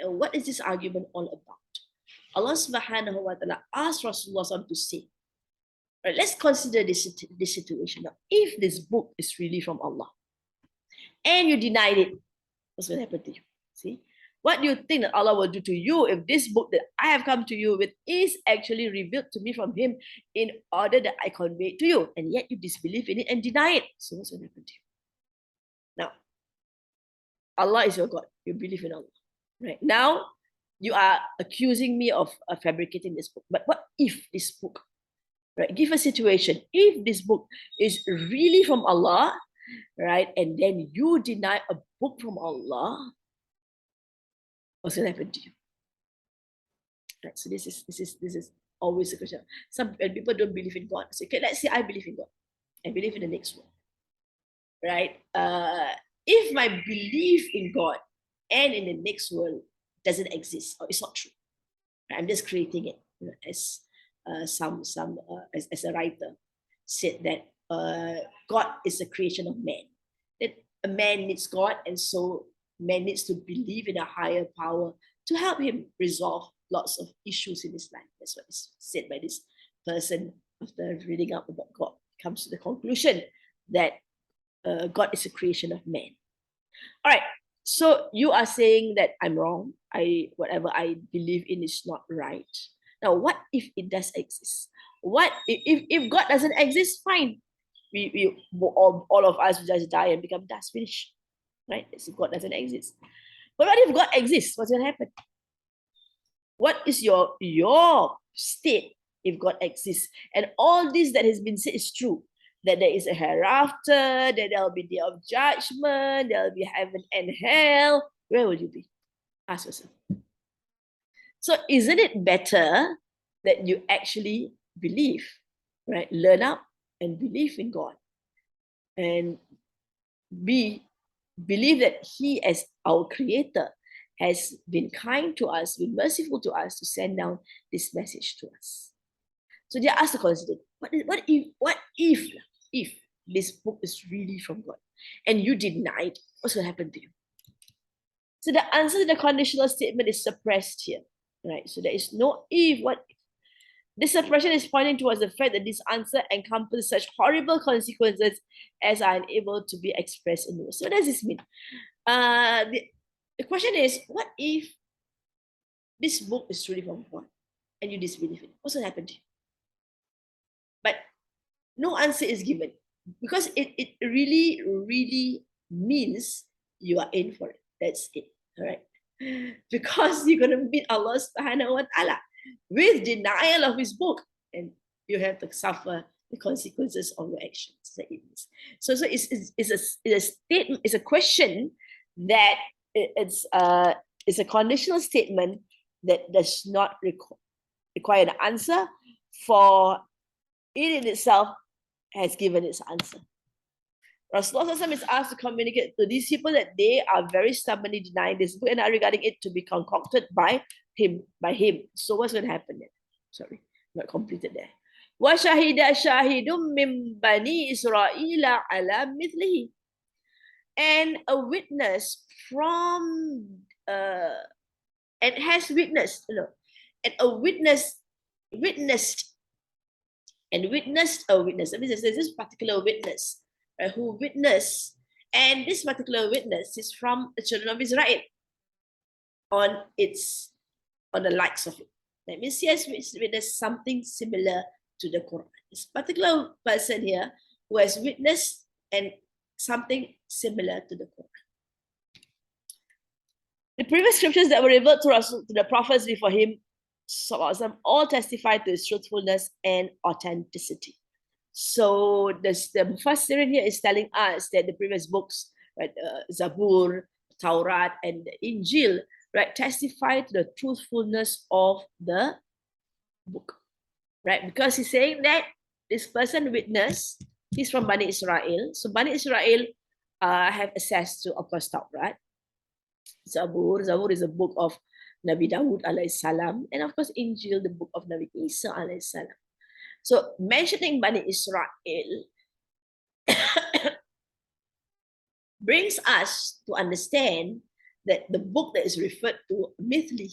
what is this argument all about? Allah subhanahu wa ta'ala asked Rasulullah to say, right, let's consider this situation now. If this book is really from Allah and you denied it, what's going to happen to you? See? What do you think that Allah will do to you if this book that I have come to you with is actually revealed to me from him in order that I convey it to you, and yet you disbelieve in it and deny it? So what's going to happen to you? Now, Allah is your God. You believe in Allah. Right? Now, you are accusing me of fabricating this book. But what if this book, right? Give a situation. If this book is really from Allah, right, and then you deny a book from Allah, what's going to happen to you? Right, so this is always a question. Some people don't believe in God. So, okay, let's say I believe in God. I believe in the next world. Right? If my belief in God and in the next world doesn't exist, or it's not true, I'm just creating it, as as a writer said that God is a creation of man. That a man needs God, and so man needs to believe in a higher power to help him resolve lots of issues in his life. That's what is said by this person after reading up about God. Comes to the conclusion that God is a creation of man. All right. So you are saying that I'm wrong. Whatever I believe in is not right. Now, what if it does exist? What if God doesn't exist? Fine. All of us will just die and become dust, finish. Right? As if God doesn't exist. But what if God exists? What's going to happen? What is your state if God exists? And all this that has been said is true. That there is a hereafter, that there will be day of judgment, there will be heaven and hell. Where will you be? Ask yourself. So isn't it better that you actually believe, right? Learn up and believe in God. And believe that He, as our creator, has been kind to us, been merciful to us to send down this message to us. So they asked the consider, what if this book is really from God and you deny it, what's going to happen to you? So the answer to the conditional statement is suppressed here, right? So there is no if. What this suppression is pointing towards the fact that this answer encompasses such horrible consequences as are unable to be expressed in words. So what does this mean? The question is, what if this book is truly from God and you disbelieve it? What's going to happen to you? But no answer is given because it really, really means you are in for it. That's it. All right. Because you're going to meet Allah subhanahu wa ta'ala with denial of his book, and you have to suffer the consequences of your actions. So it's a statement, it's a question that it's a conditional statement that does not require an answer, for it in itself has given its answer. Rasulullah is asked to communicate to these people that they are very stubbornly denying this book and are regarding it to be concocted by him. So what's going to happen then? Sorry, not completed there. وَشَهِدَ شَاهِدٌ مِّن بَنِي إِسْرَائِيلَ عَلَى مِثْلِهِ. And a witness from and has witnessed, and a witness witnessed and witnessed a witness. That means there's this particular witness who witnessed, and this particular witness is from the children of Israel on the likes of it. That means he has witnessed something similar to the Quran. This particular person here who has witnessed and something similar to the Quran. The previous scriptures that were revealed to the prophets before him, all testified to his truthfulness and authenticity. So the Mufassirin here is telling us that the previous books, right, Zabur, Taurat, and the Injil, right, testify to the truthfulness of the book, right? Because he's saying that this person witnessed, he's from Bani Israel. So Bani Israel have access to, of course, Taurat. Zabur is a book of Nabi Dawud alayhi salam, and of course Injil, the book of Nabi Isa alayhi salam. So mentioning Bani Israel brings us to understand that the book that is referred to, mithli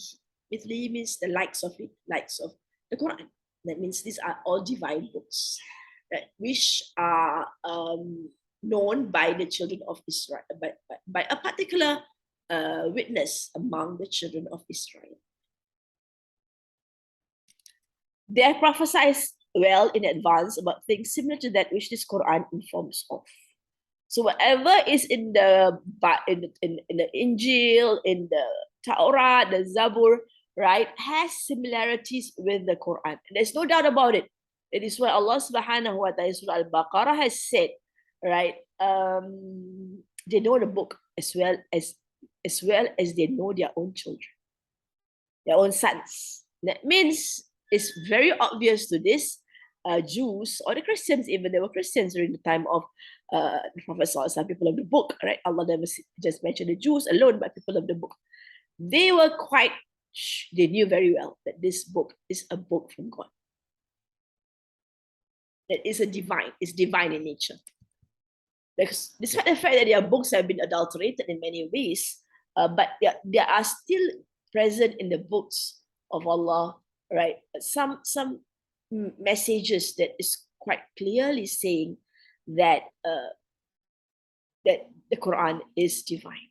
means the likes of it, likes of the Quran. That means these are all divine books, right, which are known by the children of Israel, by a particular witness among the children of Israel. They have prophesied well in advance about things similar to that which this Quran informs of. So whatever is in the Injil, in the Torah, the Zabur, right, has similarities with the Quran. There's no doubt about it. It is what Allah subhanahu wa ta'ala, Surah Al-Baqarah, has said, right? They know the book as well as they know their own children, their own sons. That means it's very obvious to this Jews or the Christians, even there were Christians during the time of the Prophet Sallallahu, people of the book, right? Allah never just mentioned the Jews alone, but people of the book. They knew very well that this book is a book from God. That is divine in nature. Because despite the fact that their books have been adulterated in many ways, but they are still present in the books of Allah, right? Some messages that is quite clearly saying that that the Quran is divine.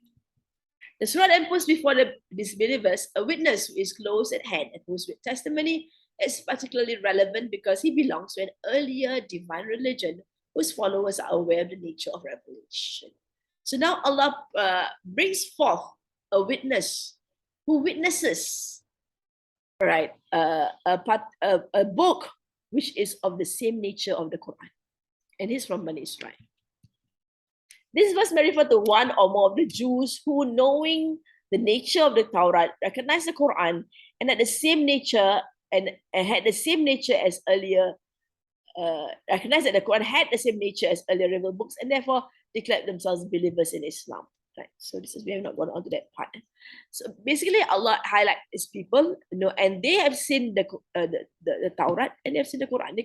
The surah then puts before the disbelievers a witness who is close at hand and whose testimony is particularly relevant because he belongs to an earlier divine religion whose followers are aware of the nature of revelation. So now Allah brings forth a witness who witnesses, right, a book which is of the same nature of the Quran, and he's from Bani Israel. This verse may refer to one or more of the Jews who, knowing the nature of the Torah, recognized the Quran and had the same nature as earlier. Recognized that the Quran had the same nature as earlier revealed books, and therefore declared themselves believers in Islam. Right. So we have not gone on to that part. So basically, Allah highlights His people, and they have seen the Torah and they have seen the Quran. They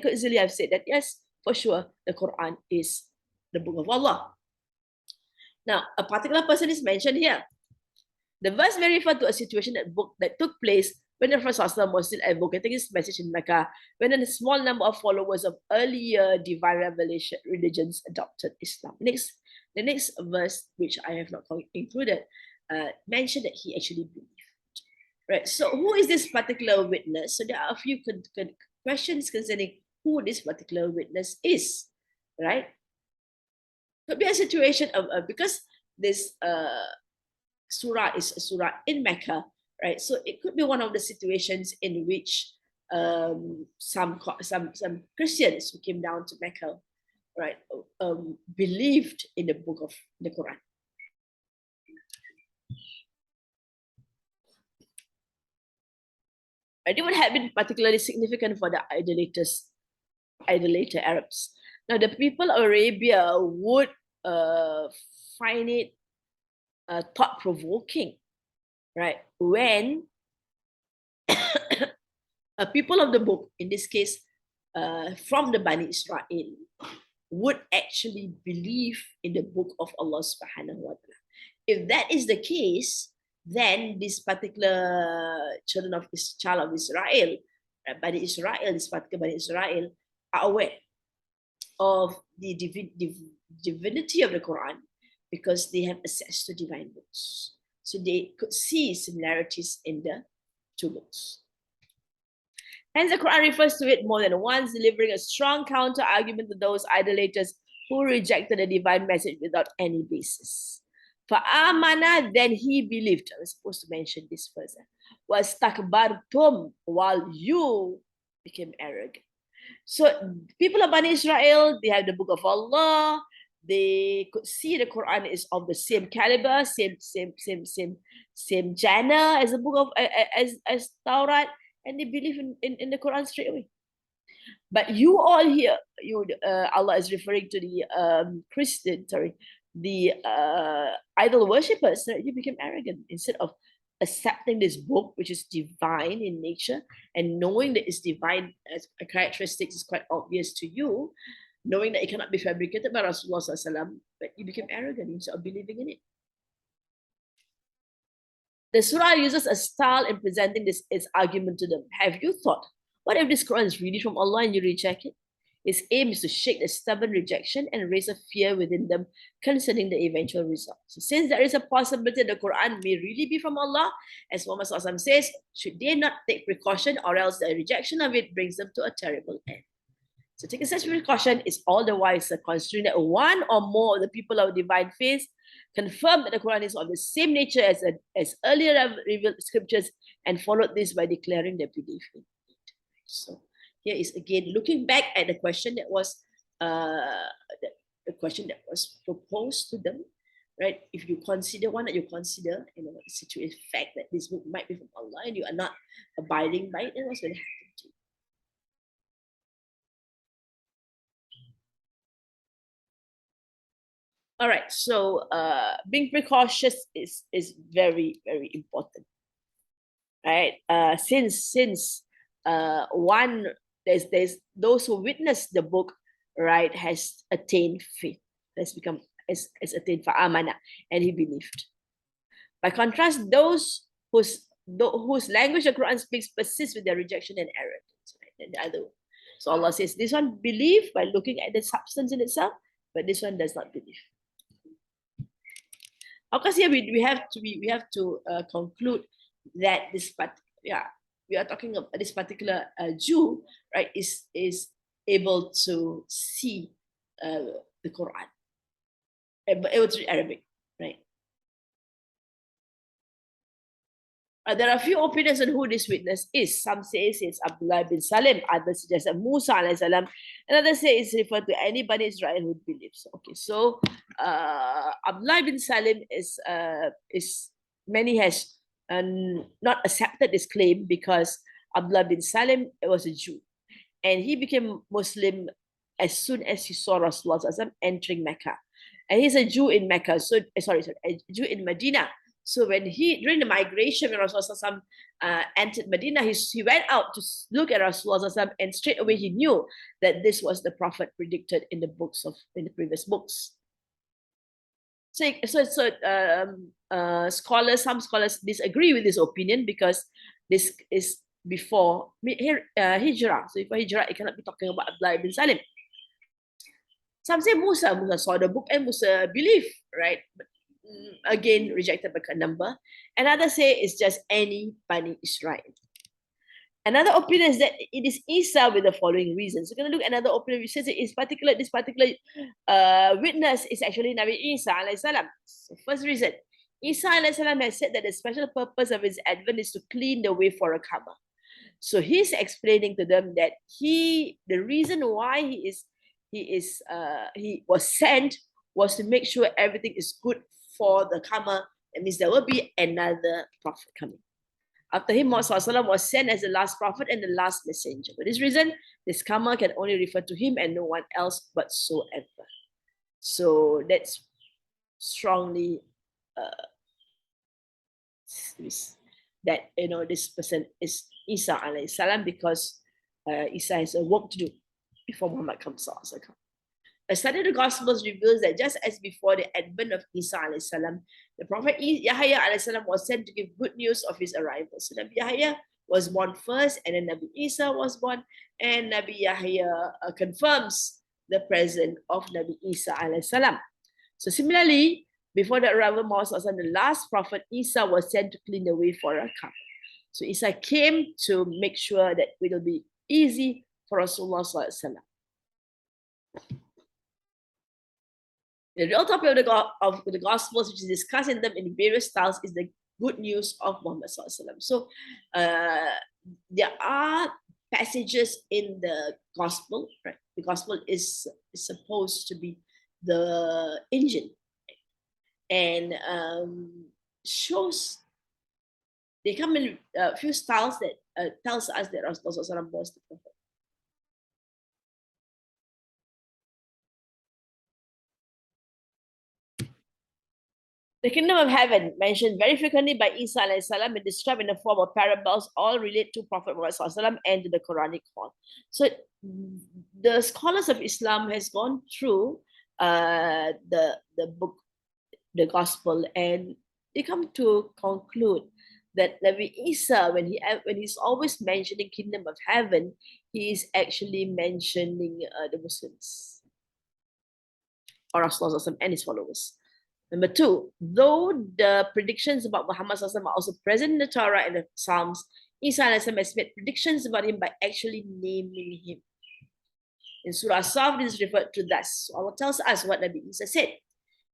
could easily have said that yes, for sure, the Quran is the book of Allah. Now, a particular person is mentioned here. The verse may refer to a situation that took place when the Prophet was still advocating his message in Mecca, when a small number of followers of earlier divine revelation religions adopted Islam. The next verse, which I have not included, mentioned that he actually believed. Right. So, who is this particular witness? So, there are a few questions concerning who this particular witness is. Right. Could be a situation of because this surah is a surah in Mecca, right? So it could be one of the situations in which some Christians who came down to Mecca, right, believed in the book of the Quran. And it would have been particularly significant for the idolater Arabs. Now, the people of Arabia would find it thought-provoking, right? When a people of the book, in this case, from the Bani Israel, would actually believe in the book of Allah subhanahu wa ta'ala. If that is the case, then this particular child of Israel, Bani Israel, this particular Bani Israel, are aware of the divinity of the Quran because they have access to divine books. So they could see similarities in the two books. Hence, the Quran refers to it more than once, delivering a strong counter argument to those idolaters who rejected the divine message without any basis. For Amana, then he believed. I was supposed to mention this first. Was takbartum, while you became arrogant. So people of Bani Israel, they have the book of Allah. They could see the Quran is of the same caliber, same genre as the book of as Taurat, and they believe in the Quran straight away. But you all here, Allah is referring to the the idol worshippers. You became arrogant instead of accepting this book, which is divine in nature, and knowing that it's divine as a characteristic is quite obvious to you, knowing that it cannot be fabricated by Rasulullah SAW, but you became arrogant instead of believing in it. The surah uses a style in presenting its argument to them. Have you thought, what if this Quran is really from Allah and you reject it? Its aim is to shake the stubborn rejection and raise a fear within them concerning the eventual result. So since there is a possibility the Quran may really be from Allah, as Muhammad SAW says, should they not take precaution, or else the rejection of it brings them to a terrible end. So taking such precaution is all the wiser, considering that one or more of the people of divine faith confirmed that the Quran is of the same nature as earlier revealed scriptures, and followed this by declaring their belief in it. So here is again looking back at the question that was the question that was proposed to them, right? If you consider one that you consider, the situation, fact that this book might be from Allah and you are not abiding by it, then what's going to happen to you? All right, so being precautious is very, very important, right? Since one there's those who witness the book, right, has attained faith, has attained fa'amana, and he believed. By contrast, those whose language the Quran speaks persist with their rejection and arrogance, right? And the other way. So Allah says this one believe by looking at the substance in itself, but this one does not believe. Of course, here we have to conclude that this part, we are talking about this particular Jew, right, is able to see the Quran, able to read Arabic, right? There are a few opinions on who this witness is. Some say it's Abdullah bin Salim, others suggest Musa alayhi salam, and others say it's referred to anybody in Israel who believes. Okay, so Abdullah bin Salim is many has not accepted this claim because Abdullah bin Salim was a Jew, and he became Muslim as soon as he saw Rasulullah entering Mecca, and he's a Jew in Mecca. So sorry, a Jew in Medina. So when during the migration, when Rasulullah entered Medina, he went out to look at Rasulullah, and straight away he knew that this was the prophet predicted in the previous books. So some scholars disagree with this opinion because this is before Hijrah. So before Hijrah, it cannot be talking about Abdullah ibn Salim. Some say Musa saw the book and Musa believed, right? But again, rejected by a number. Another say it's just any Bani Israel. Another opinion is that it is Isa with the following reasons. We're going to look at another opinion which says this particular witness is actually Nabi Isa alayhi salam. So first reason, Isa alayhi salam has said that the special purpose of his advent is to clean the way for a Kaaba. So he's explaining to them that the reason why he was sent was to make sure everything is good for the Kaaba. That means there will be another prophet coming. After him, Muhammad was sent as the last prophet and the last messenger. For this reason, this Kaaba can only refer to him and no one else whatsoever. So that's strongly that this person is Isa alayhi salam because Isa has a work to do before Muhammad comes. A study of the Gospels reveals that just as before the advent of Isa alayhi salam, the Prophet Yahya alayhi salam was sent to give good news of his arrival. So Nabi Yahya was born first, and then Nabi Isa was born, and Nabi Yahya confirms the presence of Nabi Isa alayhi salam. So similarly, before the arrival of Muhammad, the last prophet Isa was sent to clean the way for a Kaaba. So Isa came to make sure that it will be easy for Rasulullah sallallahu alaihi wasallam. The real topic of the Gospels, which is discussed in them in various styles, is the good news of Muhammad sallallahu alaihi wasallam. So there are passages in the Gospel, right? The Gospel is supposed to be the engine, and shows they come in a few styles that tells us that Rasulullah was the prophet. The kingdom of heaven, mentioned very frequently by Isa alayhi salam and described in the form of parables, all relate to Prophet Muhammad and to the Quranic call. So the scholars of Islam has gone through the book, the Gospel, and they come to conclude that Nabi Isa, when he's always mentioning kingdom of heaven, he is actually mentioning the Muslims or Rasulullah and his followers. Number two, though the predictions about Muhammad are also present in the Torah and the Psalms, Isa has made predictions about him by actually naming him. In Surah Saf, this is referred to thus. Allah tells us what Nabi Isa said.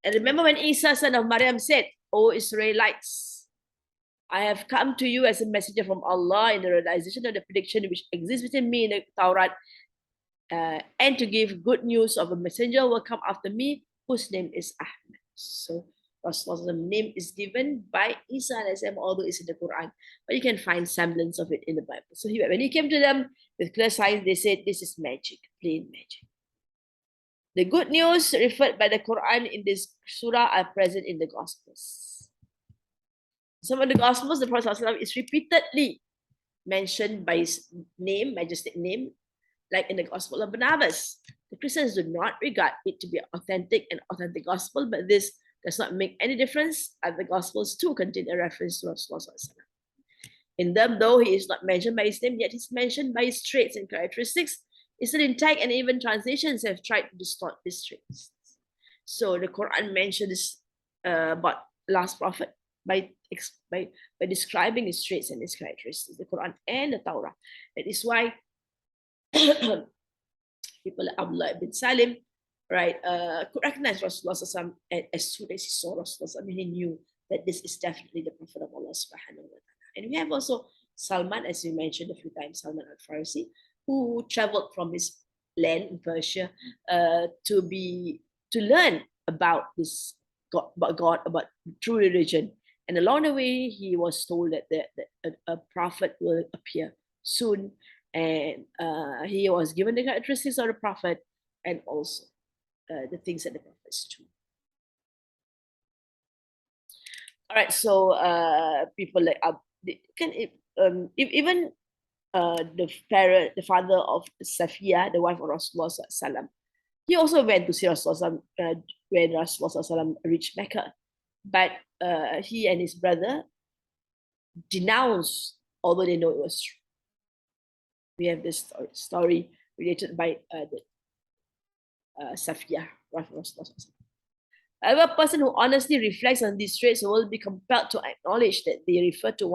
And remember when Isa, son of Maryam, said, O Israelites, I have come to you as a messenger from Allah in the realization of the prediction which exists within me in the Torah, and to give good news of a messenger who will come after me, whose name is Ahmed. So Rasulullah's name is given by Isa, although it's in the Quran, but you can find semblance of it in the Bible. So when he came to them with clear signs, they said, this is magic, plain magic. The good news referred by the Quran in this surah are present in the Gospels. Some of the Gospels, the Prophet is repeatedly mentioned by his name, majestic name, like in the Gospel of Barnabas. The Christians do not regard it to be authentic gospel, but this does not make any difference, as the Gospels too contain a reference to Rasulullah. In them, though he is not mentioned by his name, yet he's mentioned by his traits and characteristics. It's still intact, and even translations have tried to distort these traits. So the Quran mentions about last prophet, by describing his traits and his characteristics, the Quran and the Torah. That is why people like Abdullah ibn Salim, right, could recognize Rasulullah as soon as he saw Rasulullah. I mean, he knew that this is definitely the Prophet of Allah subhanahu wa ta'ala. And we have also Salman, as we mentioned a few times, Salman al-Farsi, who traveled from his land in Persia to learn about this God, about true religion. And along the way, he was told that a prophet will appear soon. And he was given the characteristics of the prophet and also the things that the prophets do. All right, so people like even the father of Safiya, the wife of Rasulullah sallam, he also went to see Rasulullah when Rasulullah sallam reached Mecca, but he and his brother denounced, although they know it was true. We have this story related by Safiya, wife of Rasulullah. A person who honestly reflects on these traits will be compelled to acknowledge that they refer to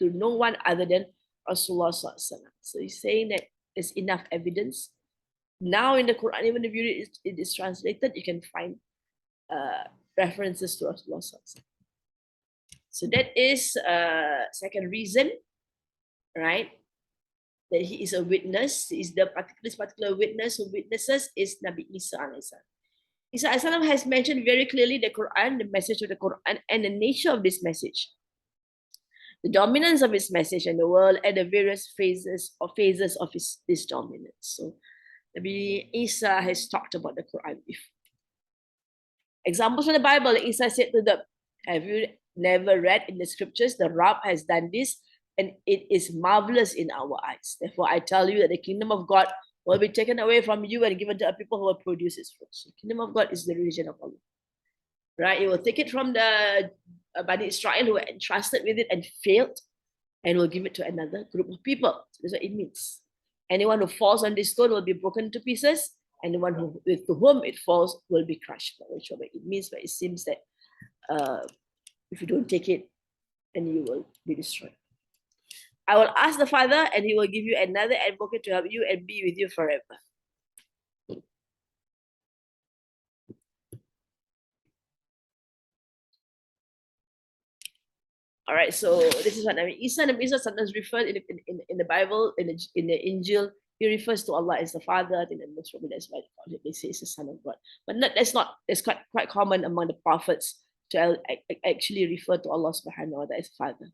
no one other than Rasulullah. So he's saying that there's enough evidence. Now in the Quran, even if you read it is translated, you can find references to Rasulullah. So that is second reason, right? That he is a witness. This particular witness who witnesses is Nabi Isa alayhi salam. Isa alayhi salam has mentioned very clearly the Quran, the message of the Quran, and the nature of this message, the dominance of his message in the world, and the various phases of this dominance. So Nabi Isa has talked about the Quran before. Examples from the Bible, Isa said to them, have you never read in the scriptures, the Rabb has done this, and it is marvelous in our eyes. Therefore, I tell you that the kingdom of God will be taken away from you and given to a people who will produce its fruits. The kingdom of God is the religion of Allah. Right? It will take it from the Bani Israel who were entrusted with it and failed, and will give it to another group of people. So that's what it means. Anyone who falls on this stone will be broken to pieces, and the one to whom it falls will be crushed. I'm not sure what it means, but it seems that if you don't take it, then you will be destroyed. I will ask the Father, and he will give you another advocate to help you and be with you forever. All right, so this is what Nabi Isa sometimes referred in the Bible, in the Injil, he refers to Allah as the Father. I think that most probably that's why they say it's the Son of God. But that's quite common among the prophets to actually refer to Allah subhanahu wa ta'ala as Father.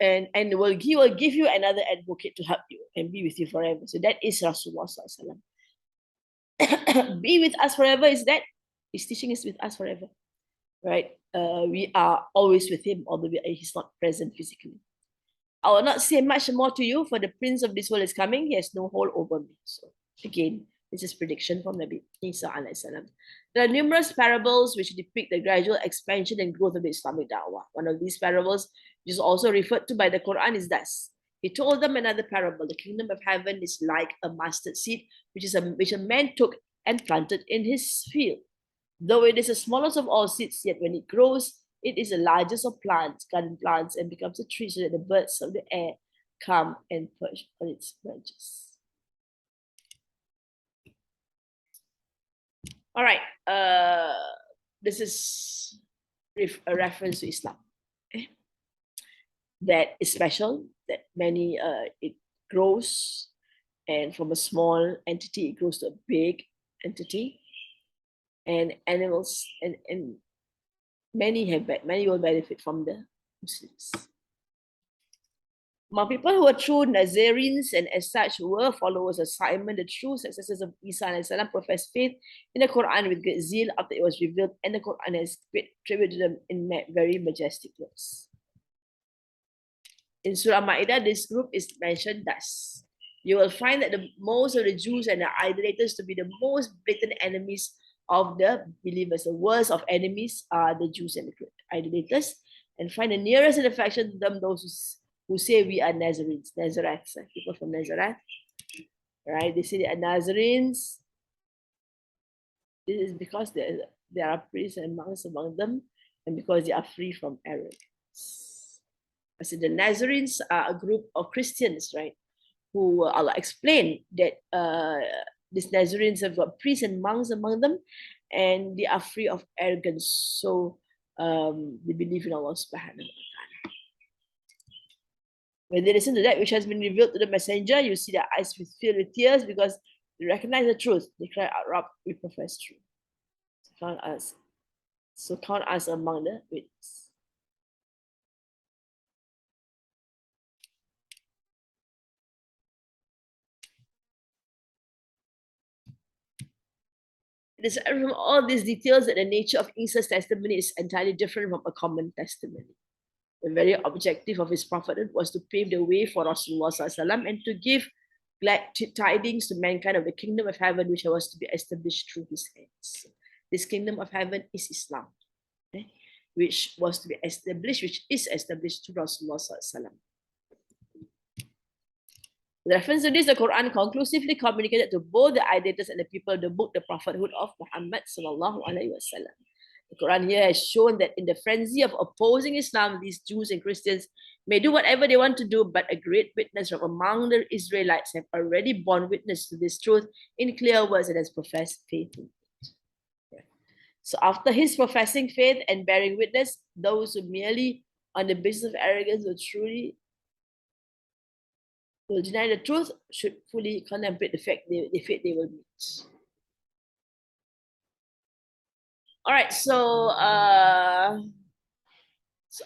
And he will give you another advocate to help you and be with you forever. So that is Rasulullah sallallahu alaihi wasallam. Be with us forever is that his teaching is with us forever, right? We are always with him, although he's not present physically. I will not say much more to you, for the prince of this world is coming. He has no hold over me. So again, this is prediction from Nabi Isa alayhi salam. There are numerous parables which depict the gradual expansion and growth of the Islamic da'wah. One of these parables, which is also referred to by the Quran, is thus. He told them another parable. The kingdom of heaven is like a mustard seed, which a man took and planted in his field. Though it is the smallest of all seeds, yet when it grows, it is the largest of plants, garden plants, and becomes a tree, so that the birds of the air come and perch on its branches. All right, this is a reference to Islam. Okay? That is special, that it grows, and from a small entity, it grows to a big entity. And animals and many will benefit from the Muslims. Among people who are true Nazarenes and as such were followers of Simon, the true successors of Isa alayhi salam, professed faith in the Quran with great zeal after it was revealed, and the Quran has attributed them in very majestic words. In Surah Ma'idah, this group is mentioned thus. You will find that most of the Jews and the idolaters to be the most blatant enemies of the believers. The worst of enemies are the Jews and the idolaters, and find the nearest in affection to them those who say we are Nazarenes, people from Nazareth, right? They say they are Nazarenes, This is because there are priests and monks among them, and because they are free from arrogance. I said the Nazarenes are a group of Christians, right? Who Allah explained that these Nazarenes have got priests and monks among them, and they are free of arrogance. So they believe in Allah subhanahu wa ta'ala. When they listen to that which has been revealed to the messenger, you see their eyes filled with tears because they recognize the truth. They cry out, Rabb, we profess truth. So count us among the witnesses. It is from all these details that the nature of Isa's testimony is entirely different from a common testimony. The very objective of his prophethood was to pave the way for Rasulullah and to give glad tidings to mankind of the kingdom of heaven, which was to be established through his hands. This kingdom of heaven is Islam, which was to be established, which is established through Rasulullah. With reference to this, the Quran conclusively communicated to both the idolaters and the people of the book the prophethood of Muhammad sallallahu alaihi wasallam. The Quran here has shown that in the frenzy of opposing Islam, these Jews and Christians may do whatever they want to do, but a great witness from among the Israelites have already borne witness to this truth in clear words and has professed faith in it. So after his professing faith and bearing witness, those who merely on the basis of arrogance will deny the truth should fully contemplate the fate they will meet. All right, so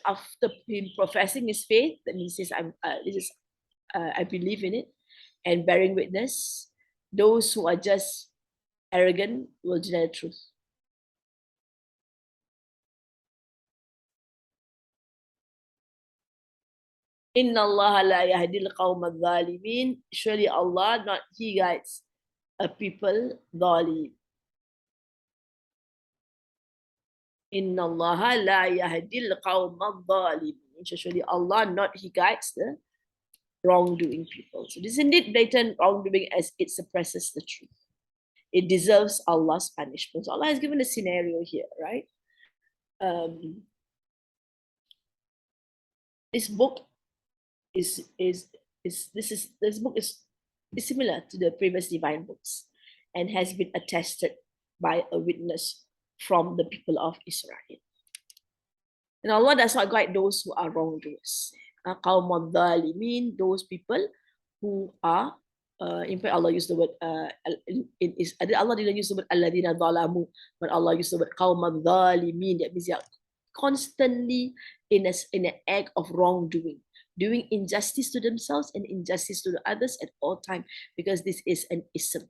after him professing his faith, then he says, I believe in it, and bearing witness, those who are just arrogant will deny the truth. Inna Allah la yahdil qawm al-zalimin. Surely Allah, not He guides a people zalim. Inna Allah la yahdil qawm al-zalimin. Surely Allah, not He guides the wrongdoing people. So this is indeed blatant wrongdoing as it suppresses the truth. It deserves Allah's punishment. So Allah has given a scenario here, right? This book this book is similar to the previous divine books and has been attested by a witness from the people of Israel. And Allah does not guide those who are wrongdoers. Qawm al-dhalimin, those people who are in fact, Allah used the word Allah didn't use the word alladina dhalamu, but Allah used the word qawm al-dhalimin. That means they are constantly in an act of wrongdoing, doing injustice to themselves and injustice to the others at all time, because this is an ism.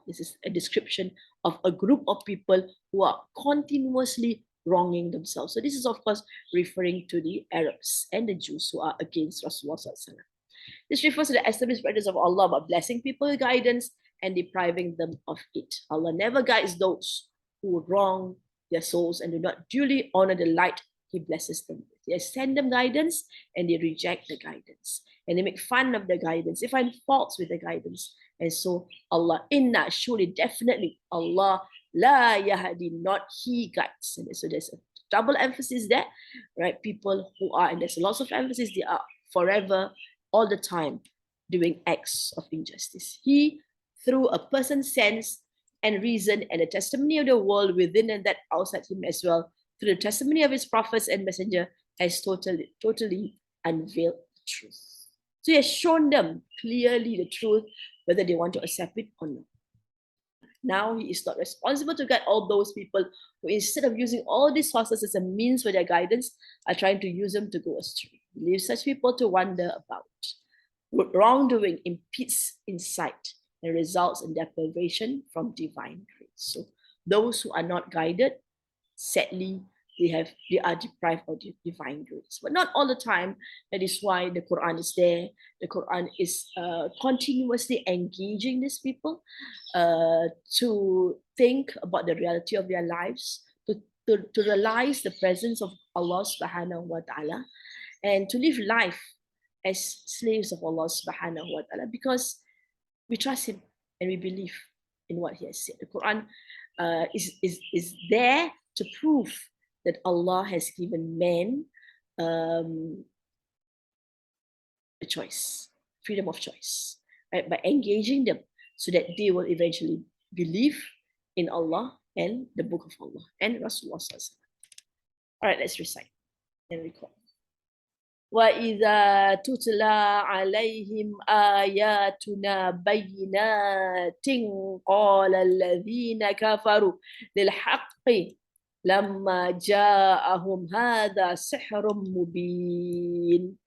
This is a description of a group of people who are continuously wronging themselves. So this is, of course, referring to the Arabs and the Jews who are against Rasulullah. This refers to the established practice of Allah about blessing people with guidance and depriving them of it. Allah never guides those who wrong their souls and do not duly honor the light He blesses them with. They send them guidance and they reject the guidance. And they make fun of the guidance. They find faults with the guidance. And so Allah, inna, surely, definitely, Allah, la yahdi, not He guides. And so there's a double emphasis there, right? People who are, and there's lots of emphasis, they are forever, all the time, doing acts of injustice. He, through a person's sense and reason and the testimony of the world within and that outside him as well, through the testimony of his prophets and messenger, has totally unveiled the truth. So he has shown them clearly the truth, whether they want to accept it or not. Now he is not responsible to guide all those people who, instead of using all these sources as a means for their guidance, are trying to use them to go astray. Leave such people to wander about. Wrongdoing impedes insight and results in deprivation from divine grace. So those who are not guided, sadly, they are deprived of divine grace. But not all the time. That is why the Quran is there. The Quran is continuously engaging these people to think about the reality of their lives, to realize the presence of Allah subhanahu wa ta'ala, and to live life as slaves of Allah subhanahu wa ta'ala, because we trust Him and we believe in what he has said. The Quran is there to prove that Allah has given men a choice, freedom of choice, right? By engaging them so that they will eventually believe in Allah and the Book of Allah and Rasulullah. All right, let's recite and record. وَإِذَا تُتْلَى عَلَيْهِمْ آيَاتُنَا بَيِّنَاتٍ قَالَ الَّذِينَ كَفَرُوا لِلْحَقِّ لَمَّا جَاءَهُمْ هَذَا سِحْرٌ مُبِينٌ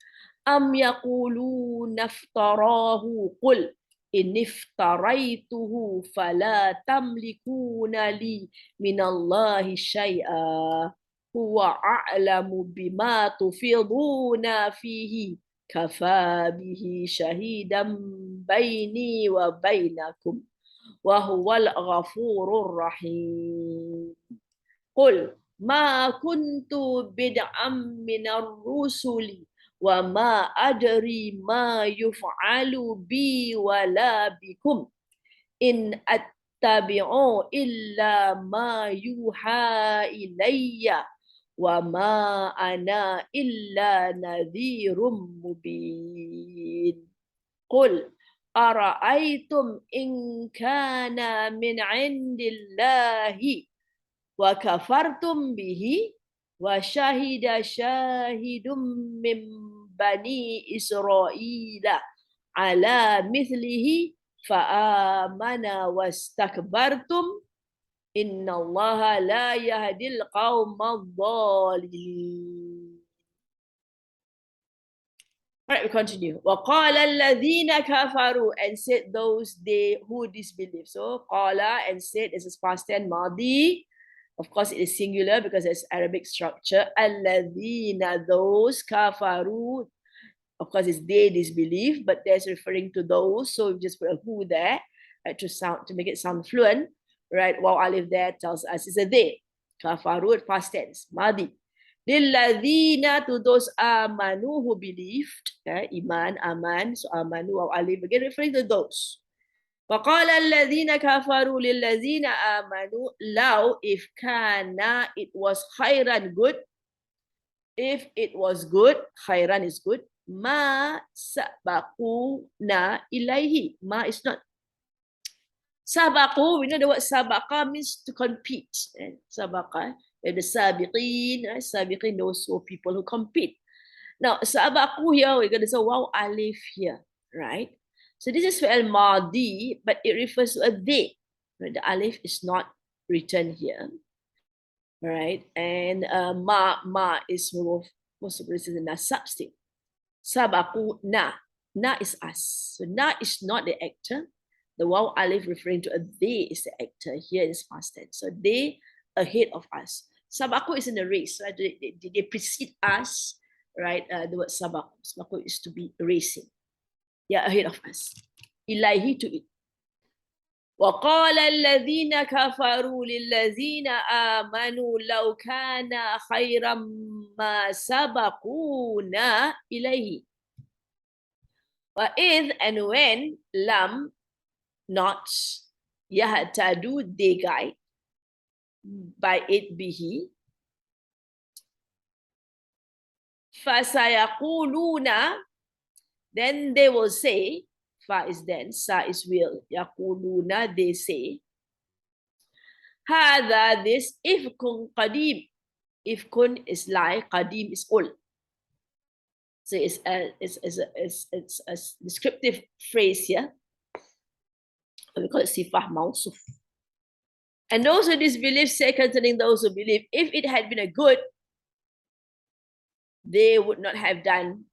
أَمْ يَقُولُونَ افْتَرَاهُ قُلْ إِنِ افْتَرَيْتُهُ فَلَا تَمْلِكُونَ لِي مِنَ اللَّهِ شَيْئًا هُوَ أَعْلَمُ بِمَا تُفِيضُونَ فِيهِ كَفَى بِهِ شَهِيدًا بَيْنِي وَبَيْنَكُمْ وَهُوَ الْغَفُورُ الرَّحِيمُ قُلْ مَا كُنْتُ بِدْعًا مِنَ الرُّسُلِ وَمَا أَدْرِي مَا يُفْعَلُ بِي وَلَا بِكُمْ إِنْ أَتَّبِعُ إِلَّا مَا يُوحَى إِلَيَّ وَمَا أَنَا إِلَّا نَذِيرٌ مُبِينٌ قُلْ أَرَأَيْتُمْ إِنْ كَانَ مِنْ عِنْدِ اللَّهِ وَكَفَرْتُمْ بِهِ وَشَهِدَ شَاهِدٌ مِّن بَنِي إِسْرَائِيلَ عَلَى مِثْلِهِ فَآمَنَ وَاسْتَكْبَرْتُمْ إِنَّ اللَّهَ لَا يَهْدِي الْقَوْمَ الظَّالِمِينَ. All right, we continue. وَقَالَ الَّذِينَ كَفَرُوا, and said those they who disbelieve. So, qala, and said, this is past tense, madi. Of course, it is singular because it's Arabic structure. Alladhina, those, kafaru. Of course, it's they disbelieve, but that's referring to those. So we just put a who there, right, to make it sound fluent, right? Wow, alif there tells us it's a they. Kafaru, past tense, madi. Lilladhina, to those amanu who believed, iman, aman. So amanu, wow, alif again referring to those. وَقَالَ الَّذِينَ كَفَرُوا لِلَّذِينَ آمَنُوا لَوْ if kana it was khairan good, if it was good, khairan is good, ma sabaquna ilaihi. Ma is not. Sabaqu, we know the word sabaqa means to compete. Sabaqa, the sabiqin, sabiqin, those who people who compete. Now, sabaqu here, we're going to say wow alif here, right? So this is fi'al madi, but it refers to a they. The alif is not written here, right? And ma is most of this is in a substitute. Sabaku na is us. So na is not the actor. The waw alif referring to a they is the actor. Here is past tense. So they ahead of us. Sabaku is in the race. Right? They precede us, right? The word sabaku. Sabaku is to be racing. Yeah, ahead of us. Ilahi to it. وَقَالَ الَّذِينَ كَفَرُوا لِلَّذِينَ آمَنُوا لَوْ كَانَ خَيْرًا مَا سَبَقُونَا إِلَيْهِ. وَإِذْ and when lam not yahtadu they guide by it bihi. فَسَيَقُولُونَ then they will say, fa is then, sa is will, yaquluna, they say, hadha, this, ifkun qadim. Ifkun is lie, qadim is old. So it's a descriptive phrase here. We call it sifah mausuf. And those who disbelieve say concerning those who believe, if it had been a good, they would not have gone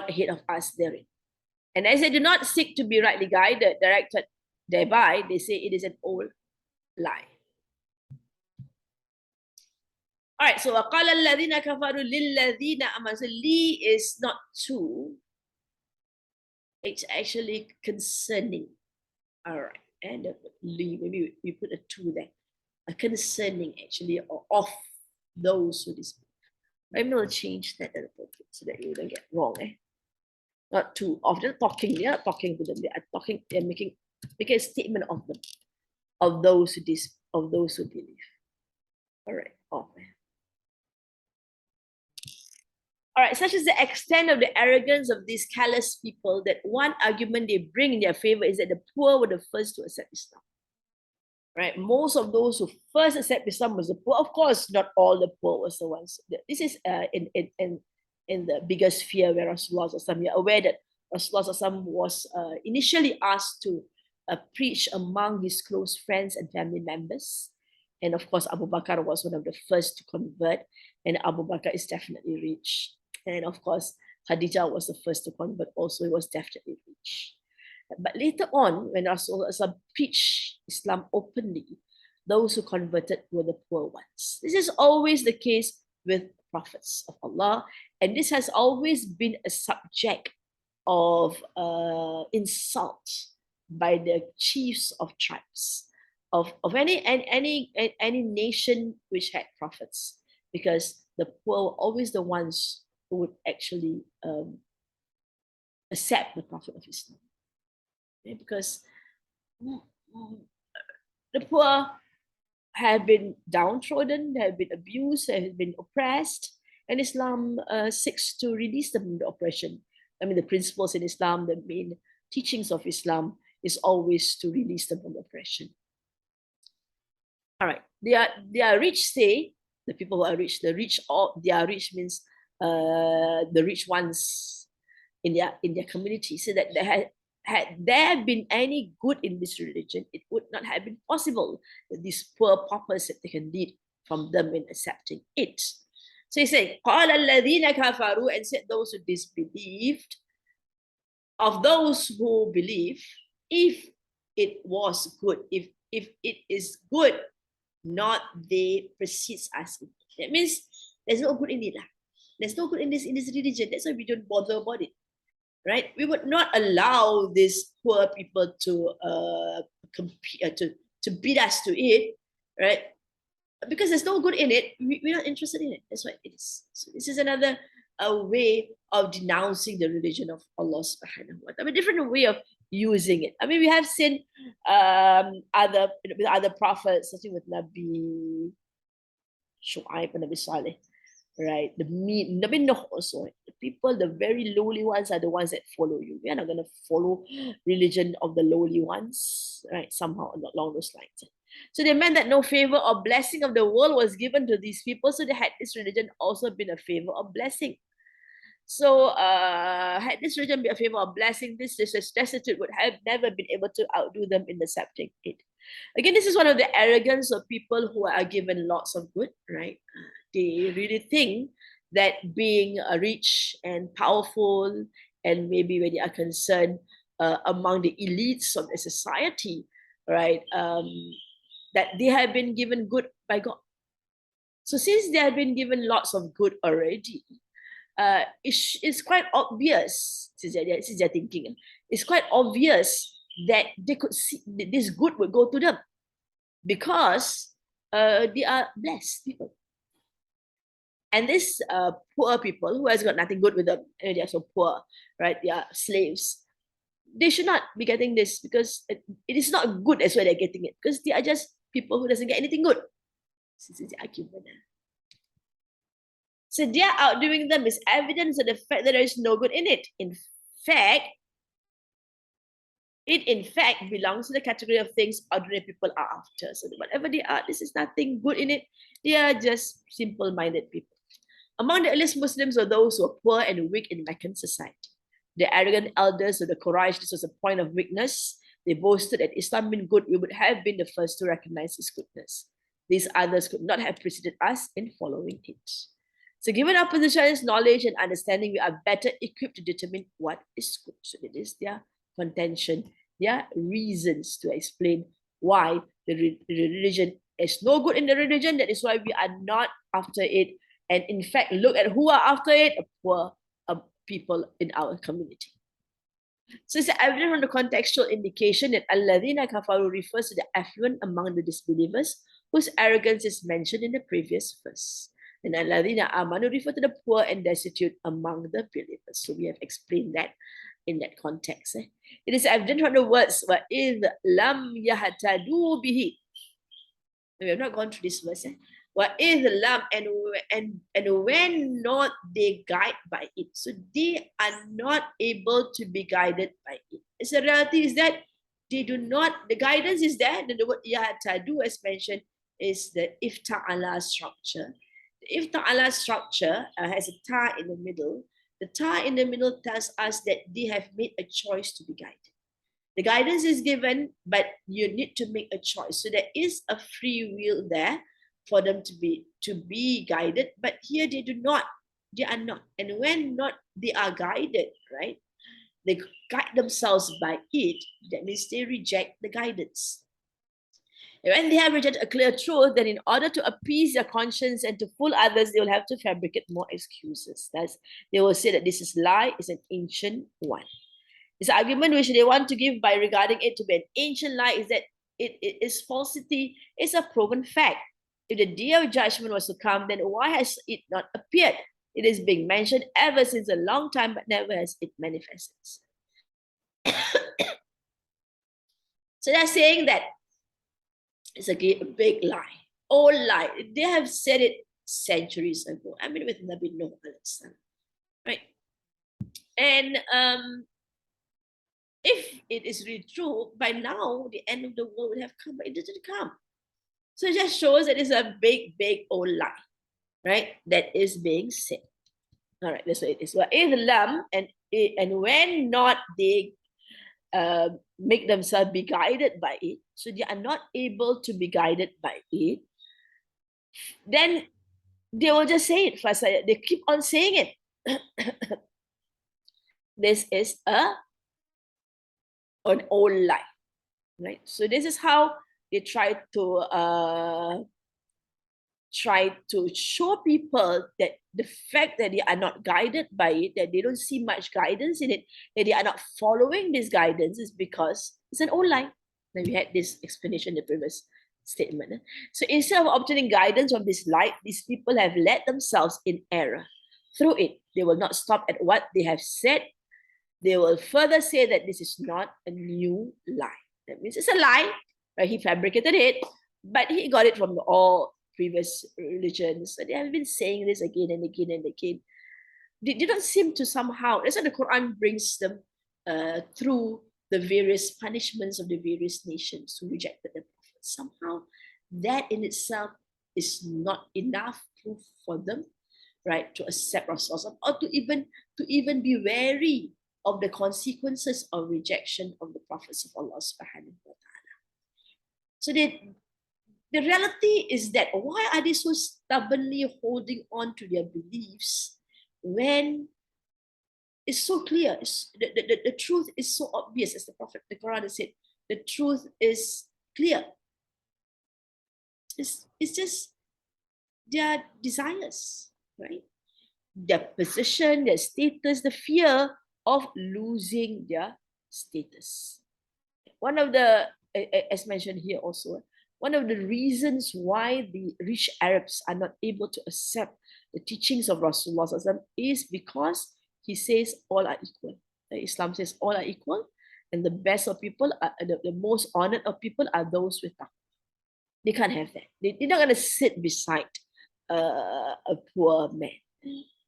ahead of us therein. And as they do not seek to be rightly guided, directed thereby, they say it is an old lie. All right, so وَقَالَ الَّذِينَ كَفَرُوا لِلَّذِينَ آمَنُوا. So li is not to, it's actually concerning. All right, and li, maybe we put a to there. Concerning actually, or of those who disbelieve. I'm going to change that a little bit so that you don't get wrong. Not too often talking, they are talking to them, they are talking, they're making a statement of them. of those who believe. All right. Oh, man. All right, such is the extent of the arrogance of these callous people that one argument they bring in their favor is that the poor were the first to accept Islam. Right? Most of those who first accept Islam was the poor. Of course, not all the poor was the ones. This is in the bigger sphere where Rasulullah, you're aware that Rasulullah was initially asked to preach among his close friends and family members. And of course, Abu Bakr was one of the first to convert, and Abu Bakr is definitely rich. And of course, Khadijah was the first to convert, also, he was definitely rich. But later on, when Rasulullah preached Islam openly, those who converted were the poor ones. This is always the case with prophets of Allah, and this has always been a subject of insult by the chiefs of tribes of any nation which had prophets, because the poor were always the ones who would actually accept the Prophet of Islam. Okay? Because the poor have been downtrodden, have been abused, have been oppressed, and Islam seeks to release them from the oppression. I mean, the principles in Islam, the main teachings of Islam is always to release them from oppression. All right, they are rich, say, the people who are rich, they are rich means the rich ones in their community, so that had there been any good in this religion, it would not have been possible that these poor paupers have taken lead from them in accepting it. So he said, قَالَ الَّذِينَ كَفَرُوا, and said those who disbelieved, of those who believe, if it was good, if it is good, not they precedes us. That means there's no good in it. There's no good in this religion. That's why we don't bother about it. Right? We would not allow these poor people to compete, to beat us to it, right? Because there's no good in it, we're not interested in it. That's what it is. So this is another way of denouncing the religion of Allah subhanahu wa ta'ala, a different way of using it. I mean, we have seen other prophets, such as with Nabi Shu'aib and Nabi Saleh, right? Nabi Nuh also. The people, the very lowly ones, are the ones that follow you. We are not going to follow religion of the lowly ones, right? Somehow along those lines. So they meant that no favor or blessing of the world was given to these people. So they had this religion also been a favor or blessing. So had this religion been a favor or blessing, this destitute would have never been able to outdo them in accepting it. Again, this is one of the arrogance of people who are given lots of good, right? They really think that being rich and powerful, and maybe when they are concerned among the elites of the society, right, that they have been given good by God. So since they have been given lots of good already, it's quite obvious, since they're thinking, it's quite obvious that they could see that this good would go to them, because they are blessed people. And these poor people who has got nothing good with them, and they are so poor, right? They are slaves. They should not be getting this, because it is not good as well they're getting it, because they are just people who doesn't get anything good. This is the argument. So their outdoing them is evidence of the fact that there is no good in it. It in fact belongs to the category of things ordinary people are after. So whatever they are, this is nothing good in it. They are just simple-minded people. Among the earliest Muslims were those who were poor and weak in Meccan society. The arrogant elders of the Quraysh, this was a point of weakness. They boasted that Islam being good, we would have been the first to recognize its goodness. These others could not have preceded us in following it. So given our position as knowledge and understanding, we are better equipped to determine what is good. So it is their contention, their reasons to explain why the religion is no good in the religion. That is why we are not after it. And in fact, look at who are after it, poor people in our community. So it's evident from the contextual indication that Alladhina kafaru refers to the affluent among the disbelievers, whose arrogance is mentioned in the previous verse. And Alladhina amanu refer to the poor and destitute among the believers. So we have explained that in that context. It is evident from the words, وَإِذْ لَمْ يَهْتَدُوا بِهِ. We have not gone through this verse. وَإِذْ لَمْ, and when not they guide by it. So they are not able to be guided by it. It's a reality is that they do not, the guidance is there. The word yahtadu, as mentioned, is the ifta'ala structure. The ifta'ala structure has a ta in the middle. The ta in the middle tells us that they have made a choice to be guided. The guidance is given, but you need to make a choice. So there is a free will there for them to be guided, but here they are not. And when not, they are guided, right? They guide themselves by it. That means they reject the guidance. And when they have rejected a clear truth, then in order to appease their conscience and to fool others, they will have to fabricate more excuses. They will say that this is lie, is an ancient one. This argument which they want to give by regarding it to be an ancient lie is that it is falsity, is a proven fact. If the day of judgment was to come, then why has it not appeared? It is being mentioned ever since a long time, but never has it manifested. So they're saying that it's a big lie, old lie. They have said it centuries ago. I mean, with Nabi Nuh, right? And if it is really true, by now the end of the world would have come, but it didn't come. So it just shows that it's a big, big old lie, right? That is being said. All right, that's what it is. And when not they make themselves be guided by it, so they are not able to be guided by it, then they will just say it. First, they keep on saying it. This is an old lie, right? So this is how they try to show people that the fact that they are not guided by it, that they don't see much guidance in it, that they are not following this guidance is because it's an old lie. And we had this explanation in the previous statement. So instead of obtaining guidance from this light, these people have led themselves in error. Through it, they will not stop at what they have said. They will further say that this is not a new lie. That means it's a lie, right? He fabricated it, but he got it from all previous religions. And they have been saying this again and again and again. They don't seem to somehow, that's why the Quran brings them through the various punishments of the various nations who rejected the Prophet. Somehow that in itself is not enough proof for them, right, to accept Rasulullah or to even be wary of the consequences of rejection of the prophets of Allah subhanahu wa ta'ala. So the reality is that why are they so stubbornly holding on to their beliefs when it's so clear? The truth is so obvious, as the Quran has said. The truth is clear. It's just their desires, right? Their position, their status, the fear of losing their status. One of the, as mentioned here also, one of the reasons why the rich Arabs are not able to accept the teachings of Rasulullah is because he says all are equal. Islam says all are equal, and the best of people, the most honored of people are those with taqwa. They can't have that. They're not going to sit beside a poor man.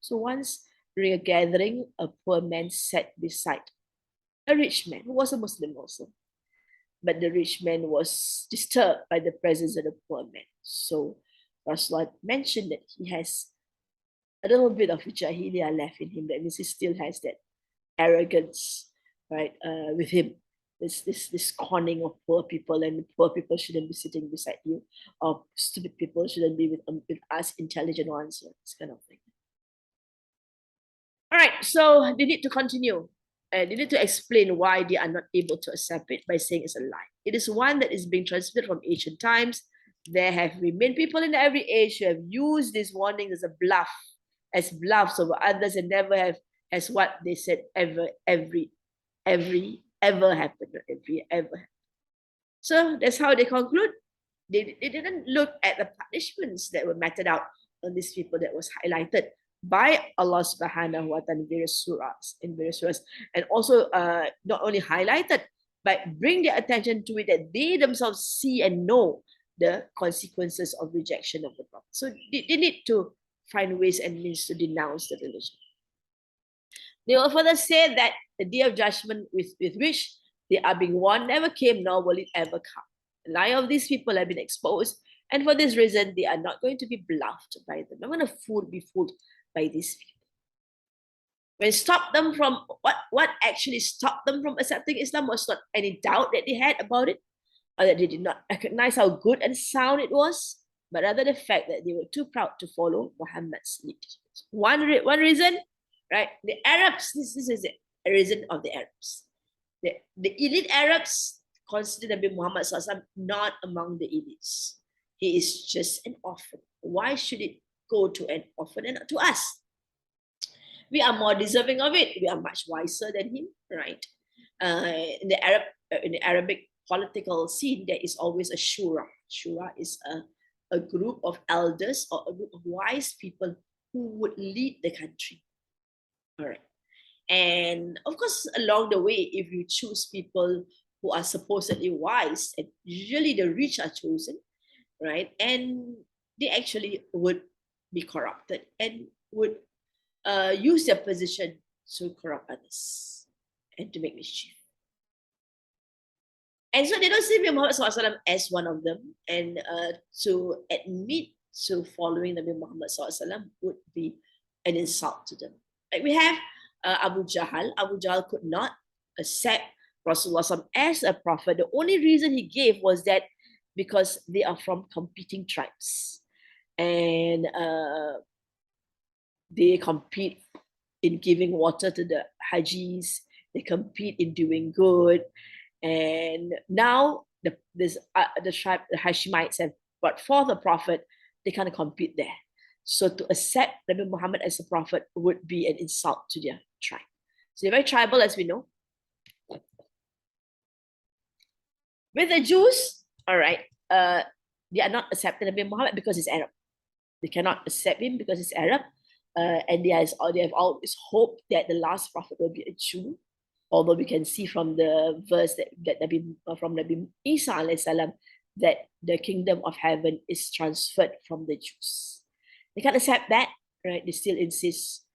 So once during a gathering, a poor man sat beside a rich man who was a Muslim also. But the rich man was disturbed by the presence of the poor man. So Rasulullah mentioned that he has a little bit of jahiliyyah left in him. That means he still has that arrogance, right, with him. This conning of poor people, and poor people shouldn't be sitting beside you, or stupid people shouldn't be with us, intelligent ones, this kind of thing. All right, so they need to continue. And they need to explain why they are not able to accept it by saying it's a lie. It is one that is being transmitted from ancient times. There have remained people in every age who have used this warning as a bluff, as bluffs over others, and never have, as what they said, ever happened. So that's how they conclude. They didn't look at the punishments that were meted out on these people that was highlighted, by Allah subhanahu wa ta'ala in various surahs, and also not only highlighted, but bring their attention to it that they themselves see and know the consequences of rejection of the Prophet. So they need to find ways and means to denounce the religion. They will further say that the day of judgment with which they are being warned never came, nor will it ever come. The lie of these people have been exposed, and for this reason, they are not going to be bluffed by them. Not going to be fooled by these people. When stopped them from what actually stopped them from accepting Islam was not any doubt that they had about it, or that they did not recognize how good and sound it was, but rather the fact that they were too proud to follow Muhammad's lead. One reason, right? The Arabs, this is the reason of the Arabs. The elite Arabs consider Nabi Muhammad not among the elites. He is just an orphan. Why should it go to an orphan and not to us? We are more deserving of it. We are much wiser than him, right? In the Arabic political scene, there is always a shura. Shura is a group of elders or a group of wise people who would lead the country. All right. And of course, along the way, if you choose people who are supposedly wise, and usually the rich are chosen, right? And they actually would be corrupted and would use their position to corrupt others and to make mischief. And so they don't see Muhammad SAW as one of them, and to admit to following Nabi Muhammad SAW would be an insult to them. Like we have Abu Jahl. Abu Jahl could not accept Rasulullah as a prophet. The only reason he gave was that because they are from competing tribes, and they compete in giving water to the Hajis. They compete in doing good. And now the tribe, the Hashemites, have brought forth a prophet. They kind of compete there. So to accept Nabi Muhammad as a prophet would be an insult to their tribe. So they're very tribal, as we know. With the Jews, all right, they are not accepting Nabi Muhammad because he's Arab. They cannot accept him because he's Arab. And they have always hoped that the last prophet will be a Jew. Although we can see from the verse that from Nabi Isa alayhi salam that the kingdom of heaven is transferred from the Jews. They can't accept that, right? They still insist.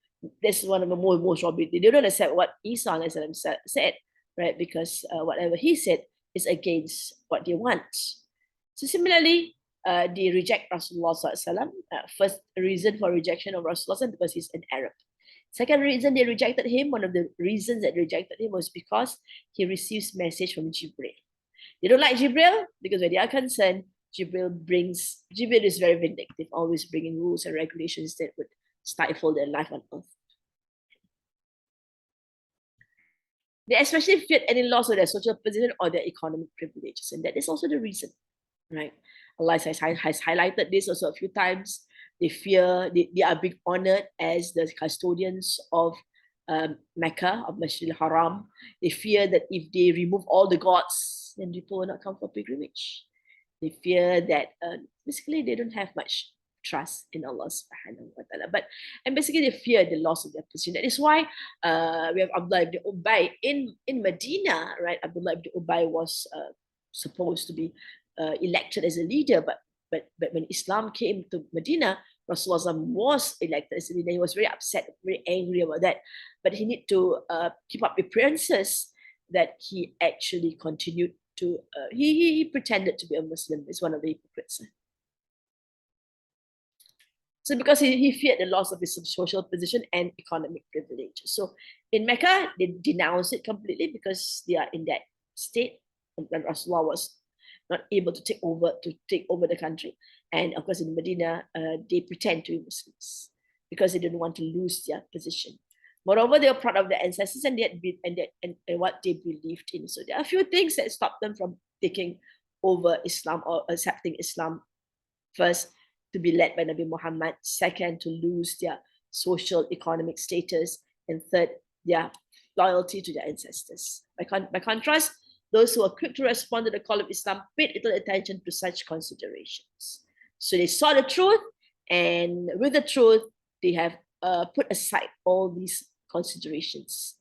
This is one of the most obvious. They don't accept what Isa alayhi salam said, right? Because whatever he said is against what they want. So similarly, they reject Rasulullah SAW. First reason for rejection of Rasulullah because he's an Arab. Second reason they rejected him, one of the reasons that rejected him was because he receives message from Jibril. They don't like Jibril because when they are concerned, Jibril is very vindictive, always bringing rules and regulations that would stifle their life on earth. They especially feared any loss of their social position or their economic privileges, and that is also the reason, right? Allah has highlighted this also a few times. They fear, they are being honored as the custodians of Mecca, of Masjid al-Haram. They fear that if they remove all the gods, then people will not come for pilgrimage. They fear that basically they don't have much trust in Allah subhanahu wa ta'ala. And basically they fear the loss of their position. That is why we have Abdullah ibn Ubay in Medina, right? Abdullah ibn Ubay was supposed to be elected as a leader, but when Islam came to Medina, Rasulullah was elected as a leader. He was very upset, very angry about that. But he needed to keep up appearances that he actually continued to, he pretended to be a Muslim. He's one of the hypocrites. So because he feared the loss of his social position and economic privileges. So in Mecca, they denounced it completely because they are in that state when Rasulullah was not able to take over the country. And of course, in Medina, they pretend to be Muslims because they didn't want to lose their position. Moreover, they were proud of their ancestors and what they believed in. So there are a few things that stopped them from taking over Islam or accepting Islam. First, to be led by Nabi Muhammad. Second, to lose their social economic status. And third, their loyalty to their ancestors. By contrast, those who are quick to respond to the call of Islam paid little attention to such considerations. So they saw the truth, and with the truth, they have put aside all these considerations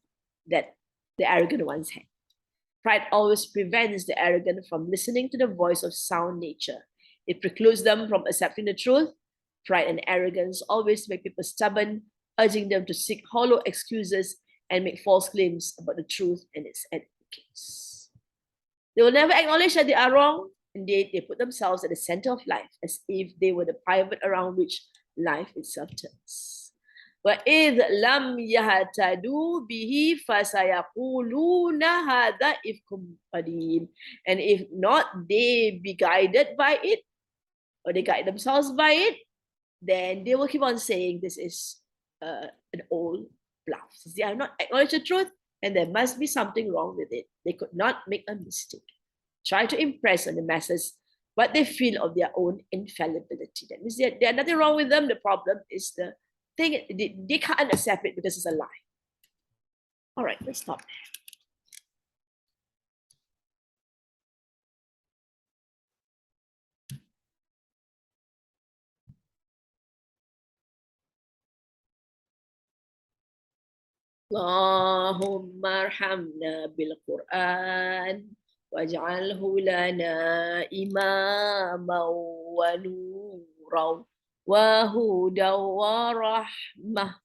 that the arrogant ones had. Pride always prevents the arrogant from listening to the voice of sound nature. It precludes them from accepting the truth. Pride and arrogance always make people stubborn, urging them to seek hollow excuses and make false claims about the truth and its advocates. They will never acknowledge that they are wrong, and they put themselves at the center of life as if they were the pivot around which life itself turns. وَإِذْ لَمْ يَهْتَدُوا بِهِ فَسَيَقُولُونَ هَذَا إِفْكٌ قَدِيمٌ. And if not, they be guided by it, or they guide themselves by it, then they will keep on saying this is an old bluff. They have not acknowledged the truth, and there must be something wrong with it. They could not make a mistake. Try to impress on the masses what they feel of their own infallibility. That means there's nothing wrong with them. The problem is the thing, they can't accept it because it's a lie. All right, let's stop there. اللهم ارحمنا بالقرآن واجعله لنا إماما ونورا وهدى ورحمة.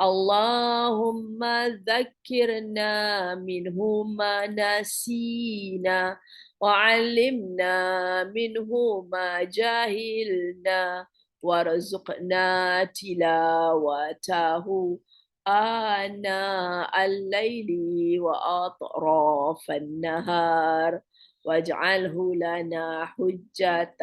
اللهم ذكرنا منه ما نسينا وعلمنا منه ما جهلنا وارزقنا تلاوته آناء الليل وأطراف النهار واجعله لنا حجة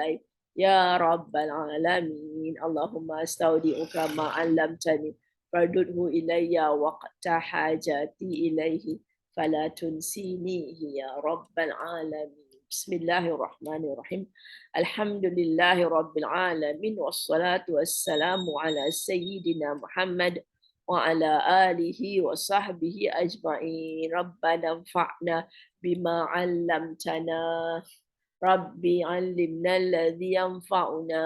يا رب العالمين. اللهم استودعك ما علمتني فردده إلي وقت حاجتي إليه فلا تنسينيه يا رب العالمين. بسم الله الرحمن الرحيم. الحمد لله رب العالمين والصلاة والسلام على سيدنا محمد وعلى آله وصحبه أجمعين. ربنا انفعنا بما علمتنا ربي علمنا الذي ينفعنا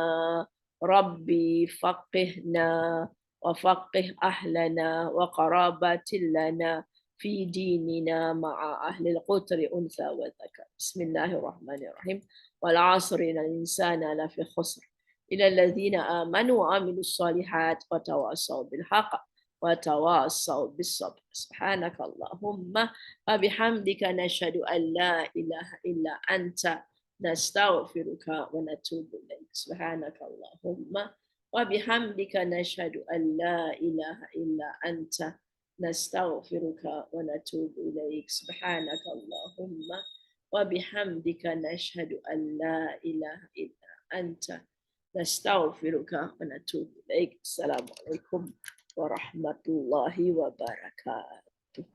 ربي فقهنا وفقه أهلنا وقرابات لنا في ديننا مع أهل القطر أنثى وذكر. بسم الله الرحمن الرحيم. والعصر إن الإنسان لفي خسر إلى الذين آمنوا وعملوا الصالحات وتواصوا بالحق وتواصوا بالصبر. سبحانك اللهم وبحمدك نشهد أن لا إله إلا أنت نستغفرك ونتوب إليك. سبحانك اللهم وبحمدك نشهد أن لا إله إلا أنت نستغفرك ونتوب إليك. سبحانك اللهم وبحمدك نشهد أن لا إله إلا أنت نستغفرك ونتوب إليك. السلام عليكم ورحمة الله وبركاته.